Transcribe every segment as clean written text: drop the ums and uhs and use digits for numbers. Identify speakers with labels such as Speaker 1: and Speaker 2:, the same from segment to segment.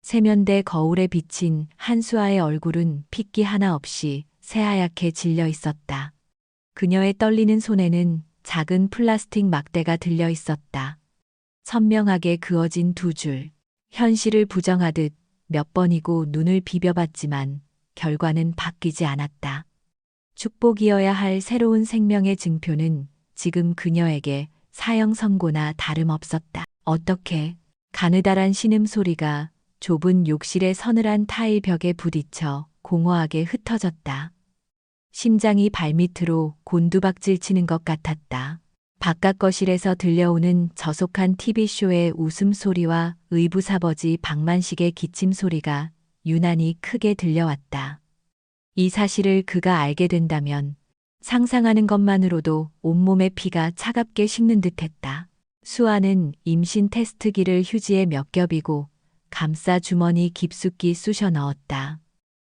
Speaker 1: 세면대 거울에 비친 한수아의 얼굴은 핏기 하나 없이 새하얗게 질려 있었다. 그녀의 떨리는 손에는 작은 플라스틱 막대가 들려 있었다. 선명하게 그어진 두 줄. 현실을 부정하듯 몇 번이고 눈을 비벼봤지만 결과는 바뀌지 않았다. 축복이어야 할 새로운 생명의 증표는 지금 그녀에게 사형 선고나 다름없었다. 어떻게? 가느다란 신음소리가 좁은 욕실의 서늘한 타일 벽에 부딪혀 공허하게 흩어졌다. 심장이 발밑으로 곤두박질 치는 것 같았다. 바깥 거실에서 들려오는 저속한 TV쇼의 웃음소리와 의부사버지 박만식의 기침소리가 유난히 크게 들려왔다. 이 사실을 그가 알게 된다면 상상하는 것만으로도 온몸의 피가 차갑게 식는 듯했다. 수아는 임신 테스트기를 휴지에 몇 겹이고 감싸 주머니 깊숙이 쑤셔 넣었다.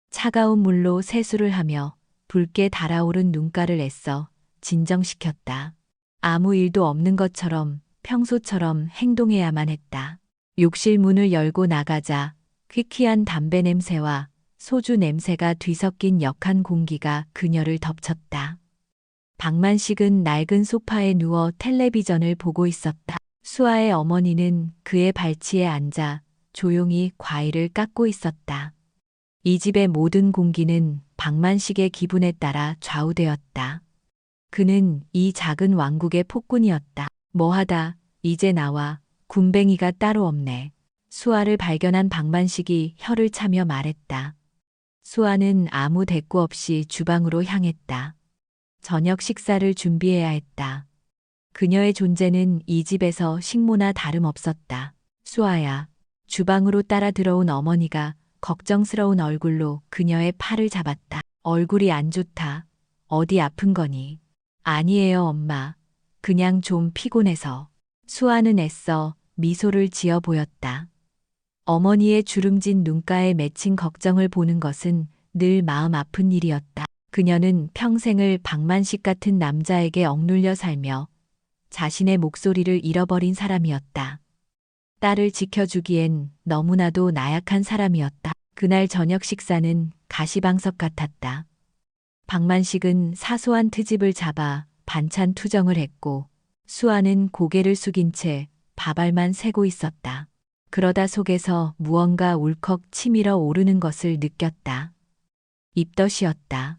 Speaker 1: 차가운 물로 세수를 하며 붉게 달아오른 눈가를 애써 진정시켰다. 아무 일도 없는 것처럼 평소처럼 행동해야만 했다. 욕실 문을 열고 나가자 퀴퀴한 담배 냄새와 소주 냄새가 뒤섞인 역한 공기가 그녀를 덮쳤다. 박만식은 낡은 소파에 누워 텔레비전을 보고 있었다. 수아의 어머니는 그의 발치에 앉아 조용히 과일을 깎고 있었다. 이 집의 모든 공기는 박만식의 기분에 따라 좌우되었다. 그는 이 작은 왕국의 폭군이었다. 뭐하다, 이제 나와, 군뱅이가 따로 없네. 수아를 발견한 박만식이 혀를 차며 말했다. 수아는 아무 대꾸 없이 주방으로 향했다. 저녁 식사를 준비해야 했다. 그녀의 존재는 이 집에서 식모나 다름없었다. 수아야. 주방으로 따라 들어온 어머니가 걱정스러운 얼굴로 그녀의 팔을 잡았다. 얼굴이 안 좋다. 어디 아픈 거니? 아니에요, 엄마. 그냥 좀 피곤해서. 수아는 애써 미소를 지어 보였다. 어머니의 주름진 눈가에 맺힌 걱정을 보는 것은 늘 마음 아픈 일이었다. 그녀는 평생을 박만식 같은 남자에게 억눌려 살며 자신의 목소리를 잃어버린 사람이었다. 딸을 지켜주기엔 너무나도 나약한 사람이었다. 그날 저녁 식사는 가시방석 같았다. 박만식은 사소한 트집을 잡아 반찬 투정을 했고 수아는 고개를 숙인 채 밥알만 세고 있었다. 그러다 속에서 무언가 울컥 치밀어 오르는 것을 느꼈다. 입덧이었다.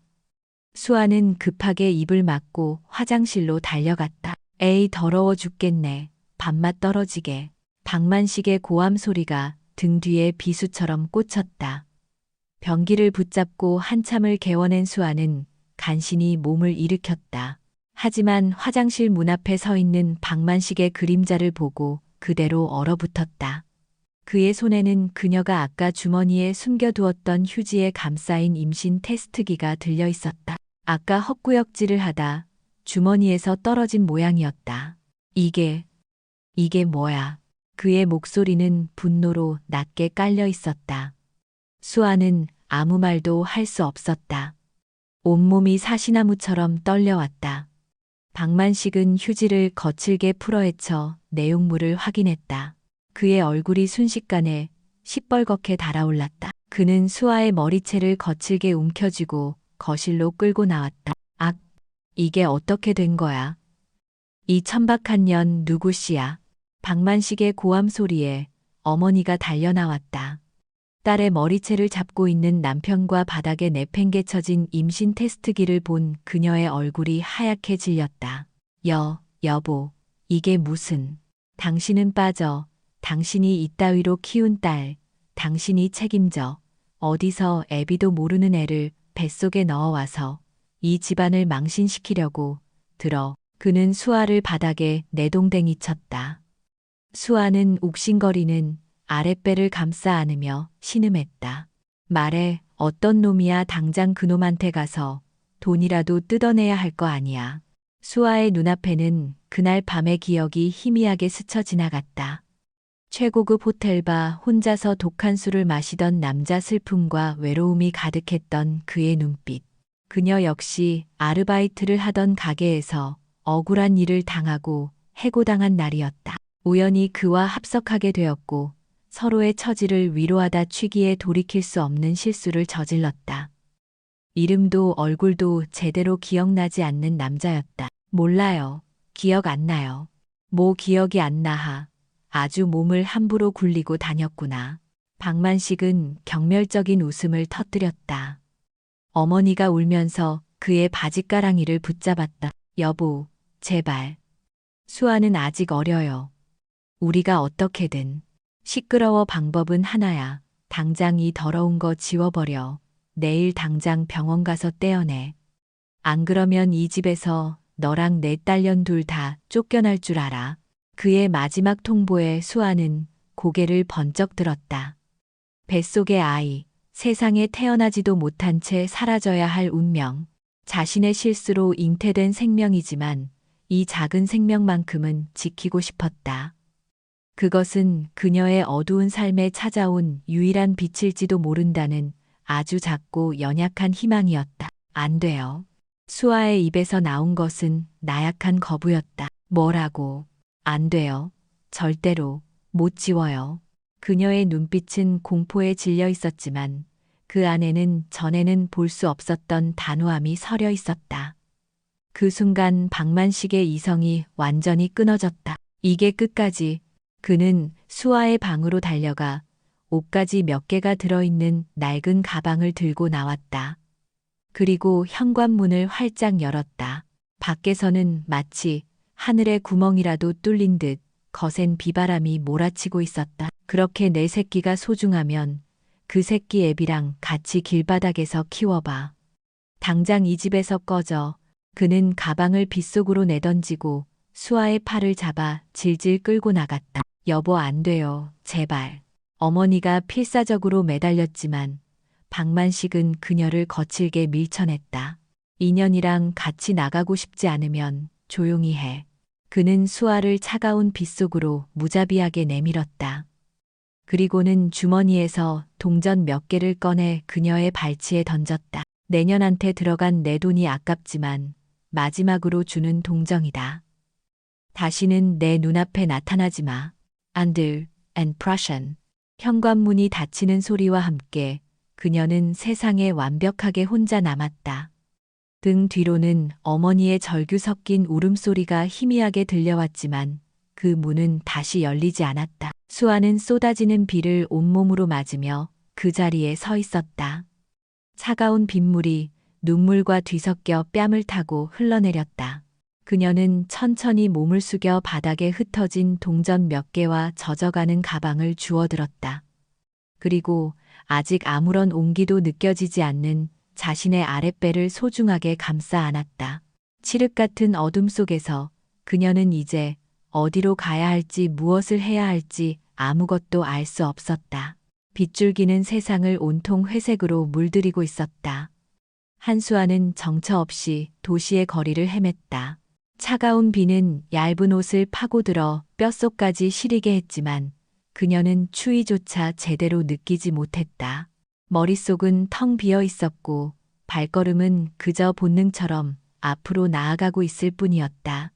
Speaker 1: 수아는 급하게 입을 막고 화장실로 달려갔다. 에이 더러워 죽겠네. 밥맛 떨어지게. 박만식의 고함 소리가 등 뒤에 비수처럼 꽂혔다. 변기를 붙잡고 한참을 개워낸 수아는 간신히 몸을 일으켰다. 하지만 화장실 문 앞에 서 있는 박만식의 그림자를 보고 그대로 얼어붙었다. 그의 손에는 그녀가 아까 주머니에 숨겨두었던 휴지에 감싸인 임신 테스트기가 들려 있었다. 아까 헛구역질을 하다 주머니에서 떨어진 모양이었다. 이게 뭐야? 그의 목소리는 분노로 낮게 깔려 있었다. 수아는 아무 말도 할 수 없었다. 온몸이 사시나무처럼 떨려왔다. 박만식은 휴지를 거칠게 풀어헤쳐 내용물을 확인했다. 그의 얼굴이 순식간에 시뻘겋게 달아올랐다. 그는 수아의 머리채를 거칠게 움켜쥐고 거실로 끌고 나왔다. 악, 이게 어떻게 된 거야? 이 천박한 년 누구시야? 박만식의 고함 소리에 어머니가 달려나왔다. 딸의 머리채를 잡고 있는 남편과 바닥에 내팽개쳐진 임신 테스트기를 본 그녀의 얼굴이 하얗게 질렸다. 여보, 이게 무슨... 당신은 빠져. 당신이 이따위로 키운 딸. 당신이 책임져. 어디서 애비도 모르는 애를 뱃속에 넣어와서 이 집안을 망신시키려고 들어. 그는 수아를 바닥에 내동댕이 쳤다. 수아는 욱신거리는 아랫배를 감싸 안으며 신음했다. 말해, 어떤 놈이야. 당장 그놈한테 가서 돈이라도 뜯어내야 할 거 아니야. 수아의 눈앞에는 그날 밤의 기억이 희미하게 스쳐 지나갔다. 최고급 호텔바 혼자서 독한 술을 마시던 남자 슬픔과 외로움이 가득했던 그의 눈빛. 그녀 역시 아르바이트를 하던 가게에서 억울한 일을 당하고 해고당한 날이었다. 우연히 그와 합석하게 되었고 서로의 처지를 위로하다 취기에 돌이킬 수 없는 실수를 저질렀다. 이름도 얼굴도 제대로 기억나지 않는 남자였다. 몰라요. 기억 안 나요. 뭐 기억이 안 나하. 아주 몸을 함부로 굴리고 다녔구나. 박만식은 경멸적인 웃음을 터뜨렸다. 어머니가 울면서 그의 바짓가랑이를 붙잡았다. 여보, 제발. 수아는 아직 어려요. 우리가 어떻게든. 시끄러워 방법은 하나야. 당장 이 더러운 거 지워버려. 내일 당장 병원 가서 떼어내. 안 그러면 이 집에서 너랑 내 딸년 둘 다 쫓겨날 줄 알아. 그의 마지막 통보에 수아는 고개를 번쩍 들었다. 뱃속의 아이, 세상에 태어나지도 못한 채 사라져야 할 운명. 자신의 실수로 잉태된 생명이지만 이 작은 생명만큼은 지키고 싶었다. 그것은 그녀의 어두운 삶에 찾아온 유일한 빛일지도 모른다는 아주 작고 연약한 희망이었다. 안 돼요. 수아의 입에서 나온 것은 나약한 거부였다. 뭐라고? 안 돼요. 절대로 못 지워요. 그녀의 눈빛은 공포에 질려 있었지만 그 안에는 전에는 볼 수 없었던 단호함이 서려 있었다. 그 순간 박만식의 이성이 완전히 끊어졌다. 이게 끝까지. 그는 수아의 방으로 달려가 옷가지 몇 개가 들어있는 낡은 가방을 들고 나왔다. 그리고 현관문을 활짝 열었다. 밖에서는 마치 하늘의 구멍이라도 뚫린 듯 거센 비바람이 몰아치고 있었다. 그렇게 내 새끼가 소중하면 그 새끼 애비랑 같이 길바닥에서 키워봐. 당장 이 집에서 꺼져. 그는 가방을 빗속으로 내던지고 수아의 팔을 잡아 질질 끌고 나갔다. 여보 안 돼요. 제발. 어머니가 필사적으로 매달렸지만 박만식은 그녀를 거칠게 밀쳐냈다. 인연이랑 같이 나가고 싶지 않으면 조용히 해. 그는 수아를 차가운 빗속으로 무자비하게 내밀었다. 그리고는 주머니에서 동전 몇 개를 꺼내 그녀의 발치에 던졌다. 내년한테 들어간 내 돈이 아깝지만 마지막으로 주는 동정이다. 다시는 내 눈앞에 나타나지 마. Under and Prussian. 현관문이 닫히는 소리와 함께 그녀는 세상에 완벽하게 혼자 남았다. 등 뒤로는 어머니의 절규 섞인 울음소리가 희미하게 들려왔지만 그 문은 다시 열리지 않았다. 수아는 쏟아지는 비를 온몸으로 맞으며 그 자리에 서 있었다. 차가운 빗물이 눈물과 뒤섞여 뺨을 타고 흘러내렸다. 그녀는 천천히 몸을 숙여 바닥에 흩어진 동전 몇 개와 젖어가는 가방을 주워들었다. 그리고 아직 아무런 온기도 느껴지지 않는 자신의 아랫배를 소중하게 감싸 안았다. 칠흑 같은 어둠 속에서 그녀는 이제 어디로 가야 할지 무엇을 해야 할지 아무것도 알 수 없었다. 빗줄기는 세상을 온통 회색으로 물들이고 있었다. 한수아는 정처 없이 도시의 거리를 헤맸다. 차가운 비는 얇은 옷을 파고들어 뼛속까지 시리게 했지만 그녀는 추위조차 제대로 느끼지 못했다. 머릿속은 텅 비어 있었고 발걸음은 그저 본능처럼 앞으로 나아가고 있을 뿐이었다.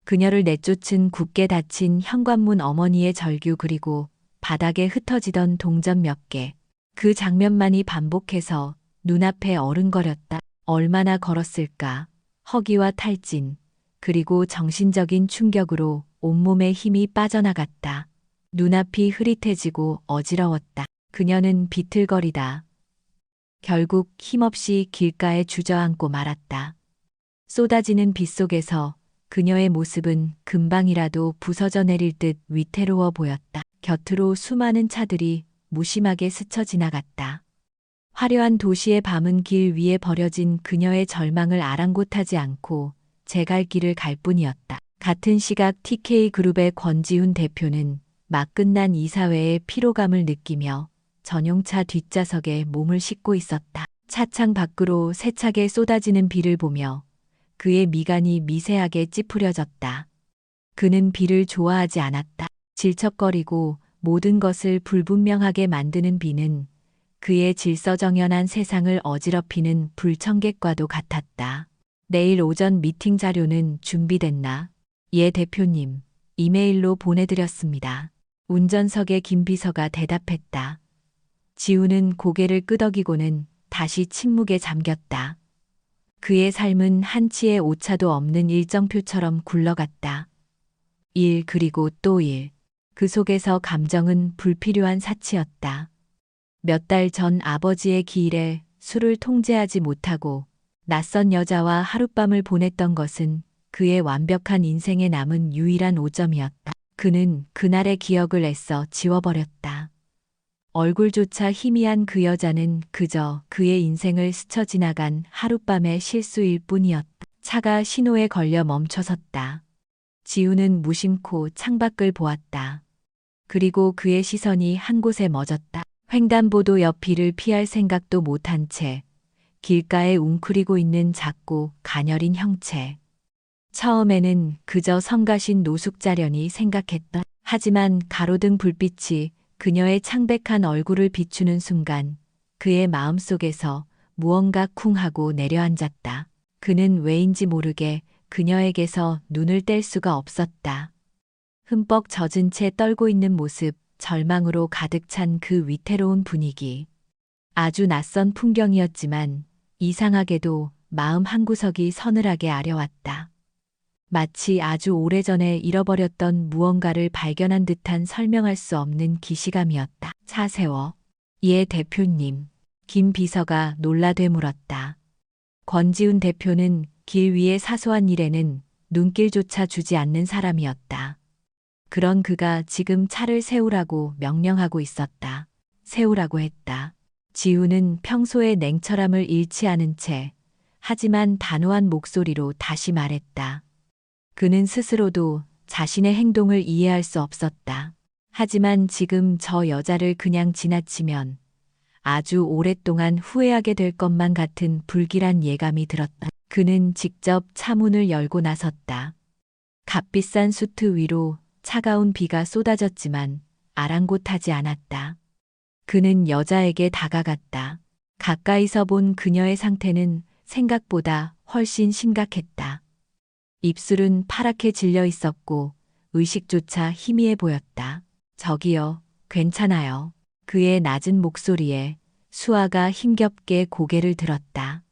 Speaker 1: 그녀를 내쫓은 굳게 닫힌 현관문 어머니의 절규 그리고 바닥에 흩어지던 동전 몇 개. 그 장면만이 반복해서 눈앞에 어른거렸다. 얼마나 걸었을까. 허기와 탈진. 그리고 정신적인 충격으로 온몸의 힘이 빠져나갔다. 눈앞이 흐릿해지고 어지러웠다. 그녀는 비틀거리다. 결국 힘없이 길가에 주저앉고 말았다. 쏟아지는 빗속에서 그녀의 모습은 금방이라도 부서져 내릴 듯 위태로워 보였다. 곁으로 수많은 차들이 무심하게 스쳐 지나갔다. 화려한 도시의 밤은 길 위에 버려진 그녀의 절망을 아랑곳하지 않고 제 갈 길을 갈 뿐이었다. 같은 시각 TK그룹의 권지훈 대표는 막 끝난 이사회의 피로감을 느끼며 전용차 뒷좌석에 몸을 싣고 있었다. 차창 밖으로 세차게 쏟아지는 비를 보며 그의 미간이 미세하게 찌푸려졌다. 그는 비를 좋아하지 않았다. 질척거리고 모든 것을 불분명하게 만드는 비는 그의 질서정연한 세상을 어지럽히는 불청객과도 같았다. 내일 오전 미팅 자료는 준비됐나? 예, 대표님. 이메일로 보내드렸습니다. 운전석에 김 비서가 대답했다. 지우는 고개를 끄덕이고는 다시 침묵에 잠겼다. 그의 삶은 한치의 오차도 없는 일정표처럼 굴러갔다. 일 그리고 또 일. 그 속에서 감정은 불필요한 사치였다. 몇 달 전 아버지의 기일에 술을 통제하지 못하고 낯선 여자와 하룻밤을 보냈던 것은 그의 완벽한 인생에 남은 유일한 오점이었다. 그는 그날의 기억을 애써 지워버렸다. 얼굴조차 희미한 그 여자는 그저 그의 인생을 스쳐 지나간 하룻밤의 실수일 뿐이었다. 차가 신호에 걸려 멈춰섰다. 지우는 무심코 창밖을 보았다. 그리고 그의 시선이 한 곳에 멎었다. 횡단보도 옆 비를 피할 생각도 못한 채 길가에 웅크리고 있는 작고 가녀린 형체. 처음에는 그저 성가신 노숙자련이 생각했다. 하지만 가로등 불빛이 그녀의 창백한 얼굴을 비추는 순간 그의 마음속에서 무언가 쿵 하고 내려앉았다. 그는 왜인지 모르게 그녀에게서 눈을 뗄 수가 없었다. 흠뻑 젖은 채 떨고 있는 모습, 절망으로 가득 찬 그 위태로운 분위기. 아주 낯선 풍경이었지만 이상하게도 마음 한구석이 서늘하게 아려왔다. 마치 아주 오래전에 잃어버렸던 무언가를 발견한 듯한 설명할 수 없는 기시감이었다. 차 세워. 예, 대표님. 김 비서가 놀라 되물었다. 권지훈 대표는 길 위의 사소한 일에는 눈길조차 주지 않는 사람이었다. 그런 그가 지금 차를 세우라고 명령하고 있었다. 세우라고 했다. 지우는 평소의 냉철함을 잃지 않은 채 하지만 단호한 목소리로 다시 말했다. 그는 스스로도 자신의 행동을 이해할 수 없었다. 하지만 지금 저 여자를 그냥 지나치면 아주 오랫동안 후회하게 될 것만 같은 불길한 예감이 들었다. 그는 직접 차 문을 열고 나섰다. 값비싼 수트 위로 차가운 비가 쏟아졌지만 아랑곳하지 않았다. 그는 여자에게 다가갔다. 가까이서 본 그녀의 상태는 생각보다 훨씬 심각했다. 입술은 파랗게 질려 있었고 의식조차 희미해 보였다. 저기요, 괜찮아요. 그의 낮은 목소리에 수아가 힘겹게 고개를 들었다.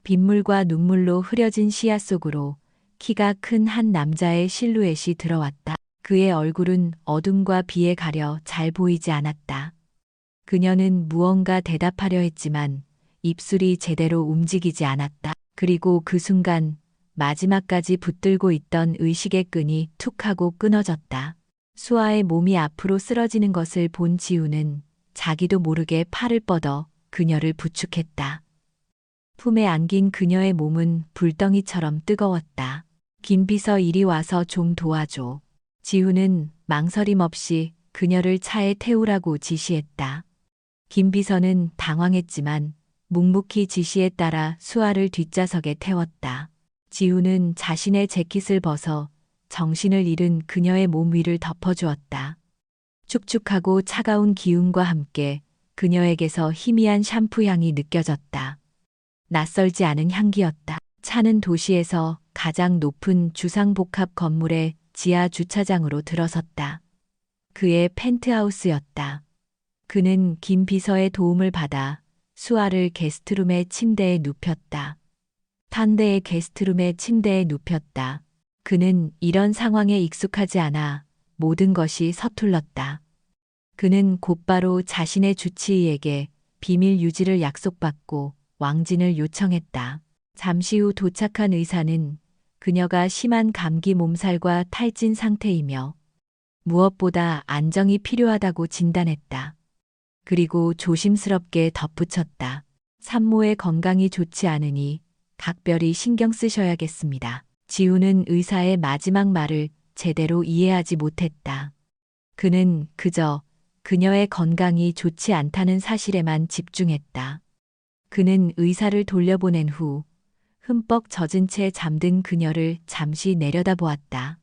Speaker 1: 빗물과 눈물로 흐려진 시야 속으로 키가 큰 한 남자의 실루엣이 들어왔다. 그의 얼굴은 어둠과 비에 가려 잘 보이지 않았다. 그녀는 무언가 대답하려 했지만 입술이 제대로 움직이지 않았다. 그리고 그 순간 마지막까지 붙들고 있던 의식의 끈이 툭 하고 끊어졌다. 수아의 몸이 앞으로 쓰러지는 것을 본 지우는 자기도 모르게 팔을 뻗어 그녀를 부축했다. 품에 안긴 그녀의 몸은 불덩이처럼 뜨거웠다. 김 비서 이리 와서 좀 도와줘. 지우는 망설임 없이 그녀를 차에 태우라고 지시했다. 김 비서는 당황했지만 묵묵히 지시에 따라 수아를 뒷좌석에 태웠다. 지우는 자신의 재킷을 벗어 정신을 잃은 그녀의 몸 위를 덮어주었다. 축축하고 차가운 기운과 함께 그녀에게서 희미한 샴푸 향이 느껴졌다. 낯설지 않은 향기였다. 차는 도시에서 가장 높은 주상복합 건물의 지하 주차장으로 들어섰다. 그의 펜트하우스였다. 그는 김 비서의 도움을 받아 수아를 게스트룸의 침대에 눕혔다. 탄대의 게스트룸의 침대에 눕혔다. 그는 이런 상황에 익숙하지 않아 모든 것이 서툴렀다. 그는 곧바로 자신의 주치의에게 비밀 유지를 약속받고 왕진을 요청했다. 잠시 후 도착한 의사는 그녀가 심한 감기 몸살과 탈진 상태이며 무엇보다 안정이 필요하다고 진단했다. 그리고 조심스럽게 덧붙였다. 산모의 건강이 좋지 않으니 각별히 신경 쓰셔야겠습니다. 지우는 의사의 마지막 말을 제대로 이해하지 못했다. 그는 그저 그녀의 건강이 좋지 않다는 사실에만 집중했다. 그는 의사를 돌려보낸 후 흠뻑 젖은 채 잠든 그녀를 잠시 내려다보았다.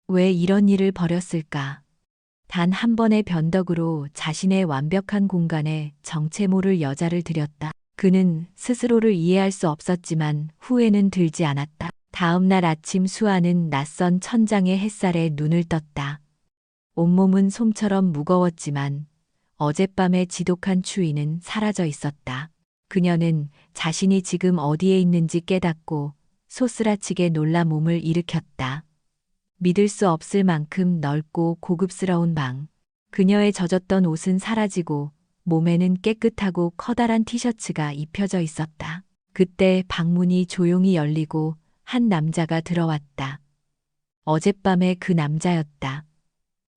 Speaker 1: 왜 이런 일을 벌였을까? 단 한 번의 변덕으로 자신의 완벽한 공간에 정체 모를 여자를 들였다. 그는 스스로를 이해할 수 없었지만 후회는 들지 않았다. 다음 날 아침 수아는 낯선 천장의 햇살에 눈을 떴다. 온몸은 솜처럼 무거웠지만 어젯밤의 지독한 추위는 사라져 있었다. 그녀는 자신이 지금 어디에 있는지 깨닫고 소스라치게 놀라 몸을 일으켰다. 믿을 수 없을 만큼 넓고 고급스러운 방. 그녀의 젖었던 옷은 사라지고 몸에는 깨끗하고 커다란 티셔츠가 입혀져 있었다. 그때 방문이 조용히 열리고 한 남자가 들어왔다. 어젯밤의 그 남자였다.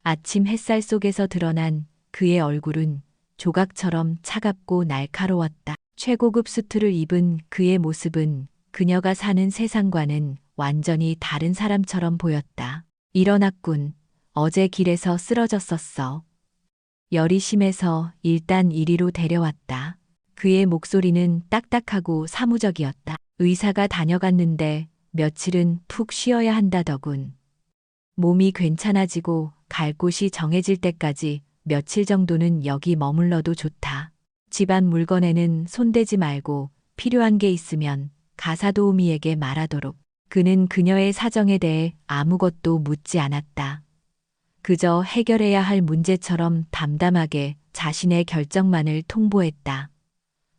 Speaker 1: 아침 햇살 속에서 드러난 그의 얼굴은 조각처럼 차갑고 날카로웠다. 최고급 수트를 입은 그의 모습은 그녀가 사는 세상과는 완전히 다른 사람처럼 보였다. 일어났군. 어제 길에서 쓰러졌었어. 열이 심해서 일단 이리로 데려왔다. 그의 목소리는 딱딱하고 사무적이었다. 의사가 다녀갔는데 며칠은 푹 쉬어야 한다더군. 몸이 괜찮아지고 갈 곳이 정해질 때까지 며칠 정도는 여기 머물러도 좋다. 집안 물건에는 손대지 말고 필요한 게 있으면 가사도우미에게 말하도록. 그는 그녀의 사정에 대해 아무것도 묻지 않았다. 그저 해결해야 할 문제처럼 담담하게 자신의 결정만을 통보했다.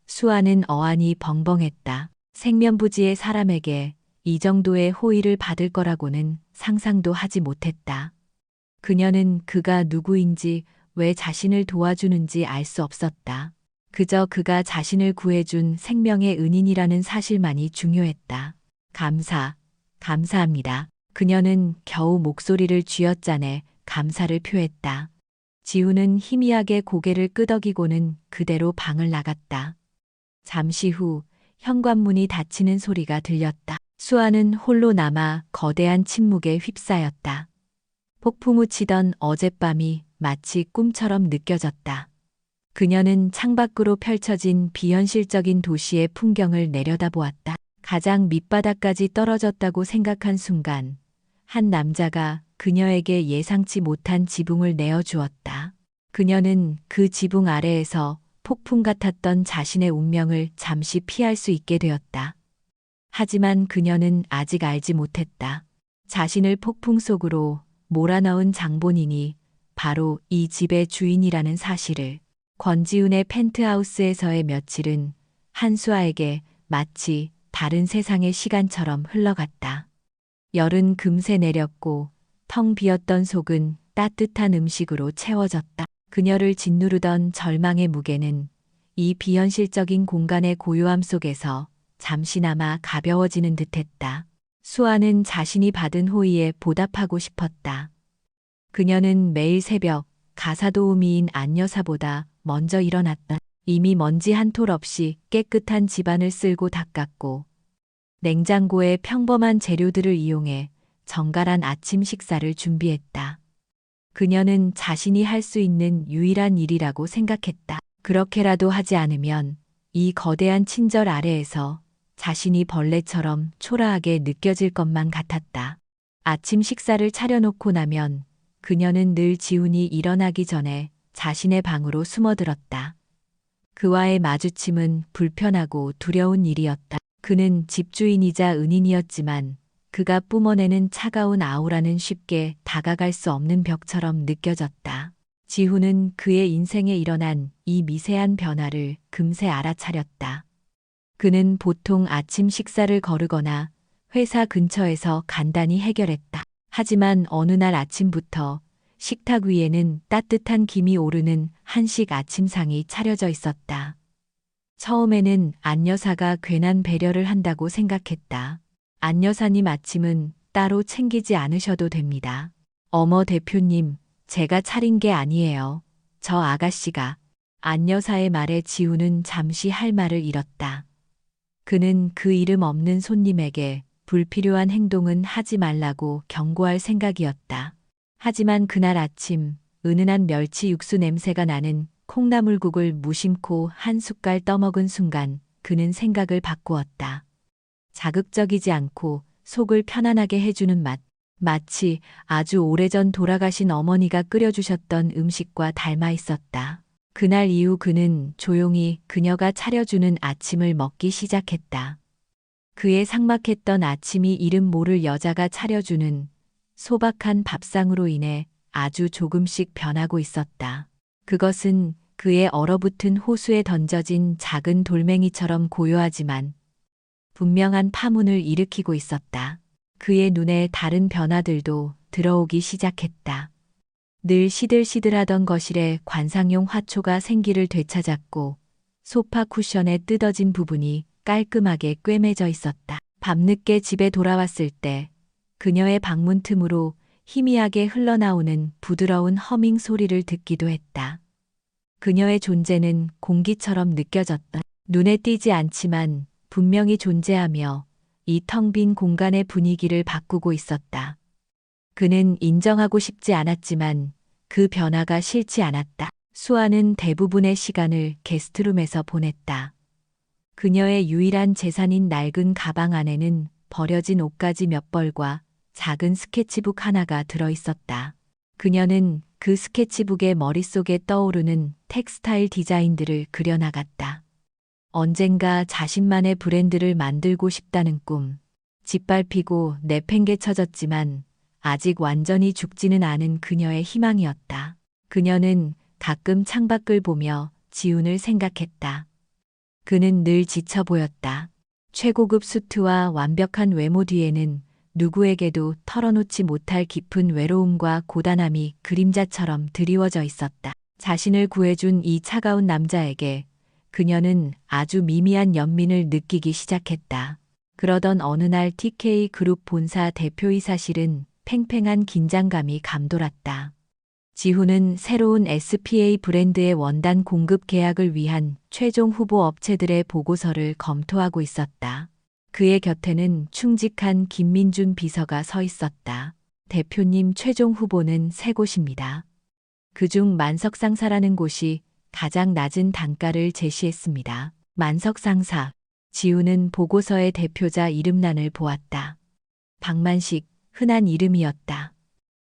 Speaker 1: 수아는 어안이 벙벙했다. 생면부지의 사람에게 이 정도의 호의를 받을 거라고는 상상도 하지 못했다. 그녀는 그가 누구인지 왜 자신을 도와주는지 알 수 없었다. 그저 그가 자신을 구해준 생명의 은인이라는 사실만이 중요했다. 감사합니다. 그녀는 겨우 목소리를 쥐어짜내 감사를 표했다. 지우는 희미하게 고개를 끄덕이고는 그대로 방을 나갔다. 잠시 후 현관문이 닫히는 소리가 들렸다. 수아는 홀로 남아 거대한 침묵에 휩싸였다. 폭풍우 치던 어젯밤이 마치 꿈처럼 느껴졌다. 그녀는 창밖으로 펼쳐진 비현실적인 도시의 풍경을 내려다보았다. 가장 밑바닥까지 떨어졌다고 생각한 순간 한 남자가 그녀에게 예상치 못한 지붕을 내어주었다. 그녀는 그 지붕 아래에서 폭풍 같았던 자신의 운명을 잠시 피할 수 있게 되었다. 하지만 그녀는 아직 알지 못했다. 자신을 폭풍 속으로 몰아넣은 장본인이 바로 이 집의 주인이라는 사실을. 권지훈의 펜트하우스에서의 며칠은 한수아에게 마치 다른 세상의 시간처럼 흘러갔다. 열은 금세 내렸고 텅 비었던 속은 따뜻한 음식으로 채워졌다. 그녀를 짓누르던 절망의 무게는 이 비현실적인 공간의 고요함 속에서 잠시나마 가벼워지는 듯했다. 수아는 자신이 받은 호의에 보답하고 싶었다. 그녀는 매일 새벽 가사도우미인 안여사보다 먼저 일어났다. 이미 먼지 한 톨 없이 깨끗한 집안을 쓸고 닦았고 냉장고에 평범한 재료들을 이용해 정갈한 아침 식사를 준비했다. 그녀는 자신이 할 수 있는 유일한 일이라고 생각했다. 그렇게라도 하지 않으면 이 거대한 친절 아래에서 자신이 벌레처럼 초라하게 느껴질 것만 같았다. 아침 식사를 차려놓고 나면 그녀는 늘 지훈이 일어나기 전에 자신의 방으로 숨어들었다. 그와의 마주침은 불편하고 두려운 일이었다. 그는 집주인이자 은인이었지만 그가 뿜어내는 차가운 아우라는 쉽게 다가갈 수 없는 벽처럼 느껴졌다. 지훈은 그의 인생에 일어난 이 미세한 변화를 금세 알아차렸다. 그는 보통 아침 식사를 거르거나 회사 근처에서 간단히 해결했다. 하지만 어느 날 아침부터 식탁 위에는 따뜻한 김이 오르는 한식 아침상이 차려져 있었다. 처음에는 안여사가 괜한 배려를 한다고 생각했다. 안여사님 아침은 따로 챙기지 않으셔도 됩니다. 어머 대표님, 제가 차린 게 아니에요. 저 아가씨가. 안여사의 말에 지우는 잠시 할 말을 잃었다. 그는 그 이름 없는 손님에게 불필요한 행동은 하지 말라고 경고할 생각이었다. 하지만 그날 아침 은은한 멸치 육수 냄새가 나는 콩나물국을 무심코 한 숟갈 떠먹은 순간 그는 생각을 바꾸었다. 자극적이지 않고 속을 편안하게 해주는 맛. 마치 아주 오래전 돌아가신 어머니가 끓여주셨던 음식과 닮아 있었다. 그날 이후 그는 조용히 그녀가 차려주는 아침을 먹기 시작했다. 그의 삭막했던 아침이 이름 모를 여자가 차려주는 소박한 밥상으로 인해 아주 조금씩 변하고 있었다. 그것은 그의 얼어붙은 호수에 던져진 작은 돌멩이처럼 고요하지만 분명한 파문을 일으키고 있었다. 그의 눈에 다른 변화들도 들어오기 시작했다. 늘 시들시들하던 거실에 관상용 화초가 생기를 되찾았고 소파 쿠션에 뜯어진 부분이 깔끔하게 꿰매져 있었다. 밤늦게 집에 돌아왔을 때 그녀의 방문 틈으로 희미하게 흘러나오는 부드러운 허밍 소리를 듣기도 했다. 그녀의 존재는 공기처럼 느껴졌다. 눈에 띄지 않지만 분명히 존재하며 이 텅 빈 공간의 분위기를 바꾸고 있었다. 그는 인정하고 싶지 않았지만 그 변화가 싫지 않았다. 수아는 대부분의 시간을 게스트룸에서 보냈다. 그녀의 유일한 재산인 낡은 가방 안에는 버려진 옷가지 몇 벌과 작은 스케치북 하나가 들어 있었다. 그녀는 그 스케치북에 머릿속에 떠오르는 텍스타일 디자인들을 그려나갔다. 언젠가 자신만의 브랜드를 만들고 싶다는 꿈. 짓밟히고 내팽개쳐졌지만 아직 완전히 죽지는 않은 그녀의 희망이었다. 그녀는 가끔 창밖을 보며 지훈을 생각했다. 그는 늘 지쳐 보였다. 최고급 수트와 완벽한 외모 뒤에는 누구에게도 털어놓지 못할 깊은 외로움과 고단함이 그림자처럼 드리워져 있었다. 자신을 구해준 이 차가운 남자에게 그녀는 아주 미미한 연민을 느끼기 시작했다. 그러던 어느 날 TK 그룹 본사 대표이사실은 팽팽한 긴장감이 감돌았다. 지훈은 새로운 SPA 브랜드의 원단 공급 계약을 위한 최종 후보 업체들의 보고서를 검토하고 있었다. 그의 곁에는 충직한 김민준 비서가 서 있었다. 대표님, 최종 후보는 세 곳입니다. 그중 만석상사라는 곳이 가장 낮은 단가를 제시했습니다. 만석상사. 지훈은 보고서의 대표자 이름란을 보았다. 박만식, 흔한 이름이었다.